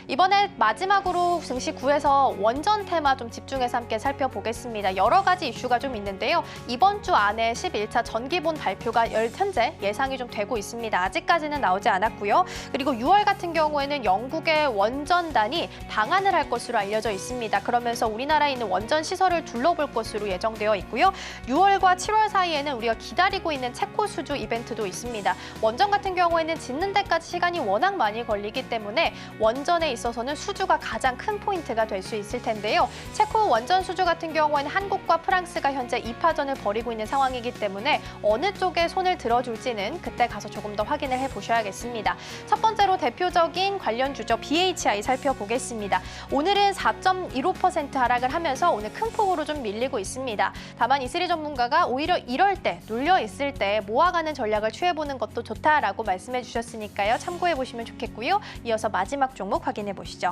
B: 이번에 마지막으로 증시 9에서 원전 테마 좀 집중해서 함께 살펴보겠습니다. 여러 가지 이슈가 좀 있는데요. 이번 주 안에 11차 전기본 발표가 현재 예상이 좀 되고 있습니다. 아직까지는 나오지 않았고요. 그리고 6월 같은 경우에는 영국의 원전단이 방한을 할 것으로 알려져 있습니다. 그러면서 우리나라에 있는 원전 시설을 둘러볼 것으로 예정되어 있고요. 6월과 7월 사이에는 우리가 기다리고 있는 체코 수주 이벤트도 있습니다. 원전 같은 경우에는 짓는 데까지 시간이 워낙 많이 걸리기 때문에 원전에 있어서는 수주가 가장 큰 포인트가 될 수 있을 텐데요. 체코 원전 수주 같은 경우에는 한국과 프랑스가 현재 2파전을 벌이고 있는 상황이기 때문에 어느 쪽에 손을 들어줄지는 그때 가서 조금 더 확인을 해보셔야겠습니다. 첫 번째로 대표적인 관련 주죠. BHI 살펴보겠습니다. 오늘은 4.15% 하락을 하면서 오늘 큰 폭으로 좀 밀리고 있습니다. 다만 이슬이 전문가가 오히려 이럴 때, 눌려 있을 때 모아가는 전략을 취해보는 것도 좋다라고 말씀해 주셨으니까요. 참고해보시면 좋겠고요. 이어서 마지막 종목 확인해 보시죠.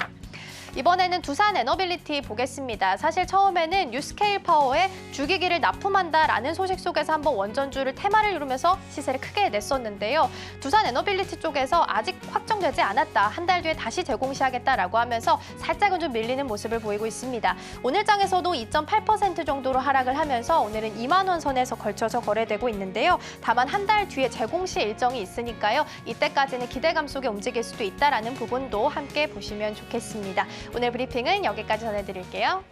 B: 이번에는 두산 에너빌리티 보겠습니다. 사실 처음에는 뉴스케일 파워에 주기기를 납품한다라는 소식 속에서 한번 원전주를 테마를 이루면서 시세를 크게 냈었는데요. 두산 에너빌리티 쪽에서 아직 확정되지 않았다. 한 달 뒤에 다시 제공 시하겠다라고 하면서 살짝은 좀 밀리는 모습을 보이고 있습니다. 오늘 장에서도 2.8% 정도로 하락을 하면서 오늘은 2만 원 선에서 걸쳐서 거래되고 있는데요. 다만 한 달 뒤에 제공 시 일정이 있으니까요. 이때까지는 기대감 속에 움직일 수도 있다라는 부분도 함께 보시면 좋겠습니다. 오늘 브리핑은 여기까지 전해드릴게요.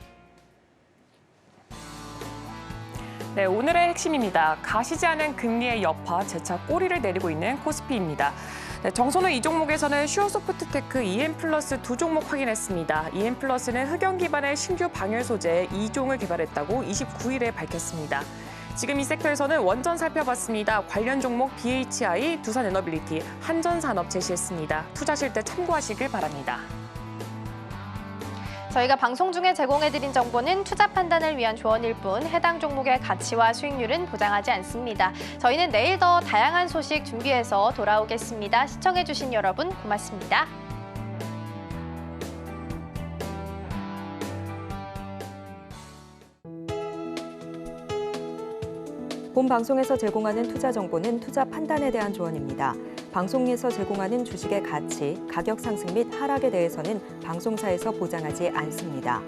D: 네, 오늘의 핵심입니다. 가시지 않은 금리의 여파, 재차 꼬리를 내리고 있는 코스피입니다. 네, 정선우 이 종목에서는 슈어소프트테크, EM플러스 두 종목 확인했습니다. EM플러스는 흑연 기반의 신규 방열 소재 2종을 개발했다고 29일에 밝혔습니다. 지금 이 섹터에서는 원전 살펴봤습니다. 관련 종목 BHI, 두산에너빌리티, 한전산업 제시했습니다. 투자하실 때 참고하시길 바랍니다.
B: 저희가 방송 중에 제공해드린 정보는 투자 판단을 위한 조언일 뿐 해당 종목의 가치와 수익률은 보장하지 않습니다. 저희는 내일 더 다양한 소식 준비해서 돌아오겠습니다. 시청해주신 여러분 고맙습니다.
A: 본 방송에서 제공하는 투자 정보는 투자 판단에 대한 조언입니다. 방송에서 제공하는 주식의 가치, 가격 상승 및 하락에 대해서는 방송사에서 보장하지 않습니다.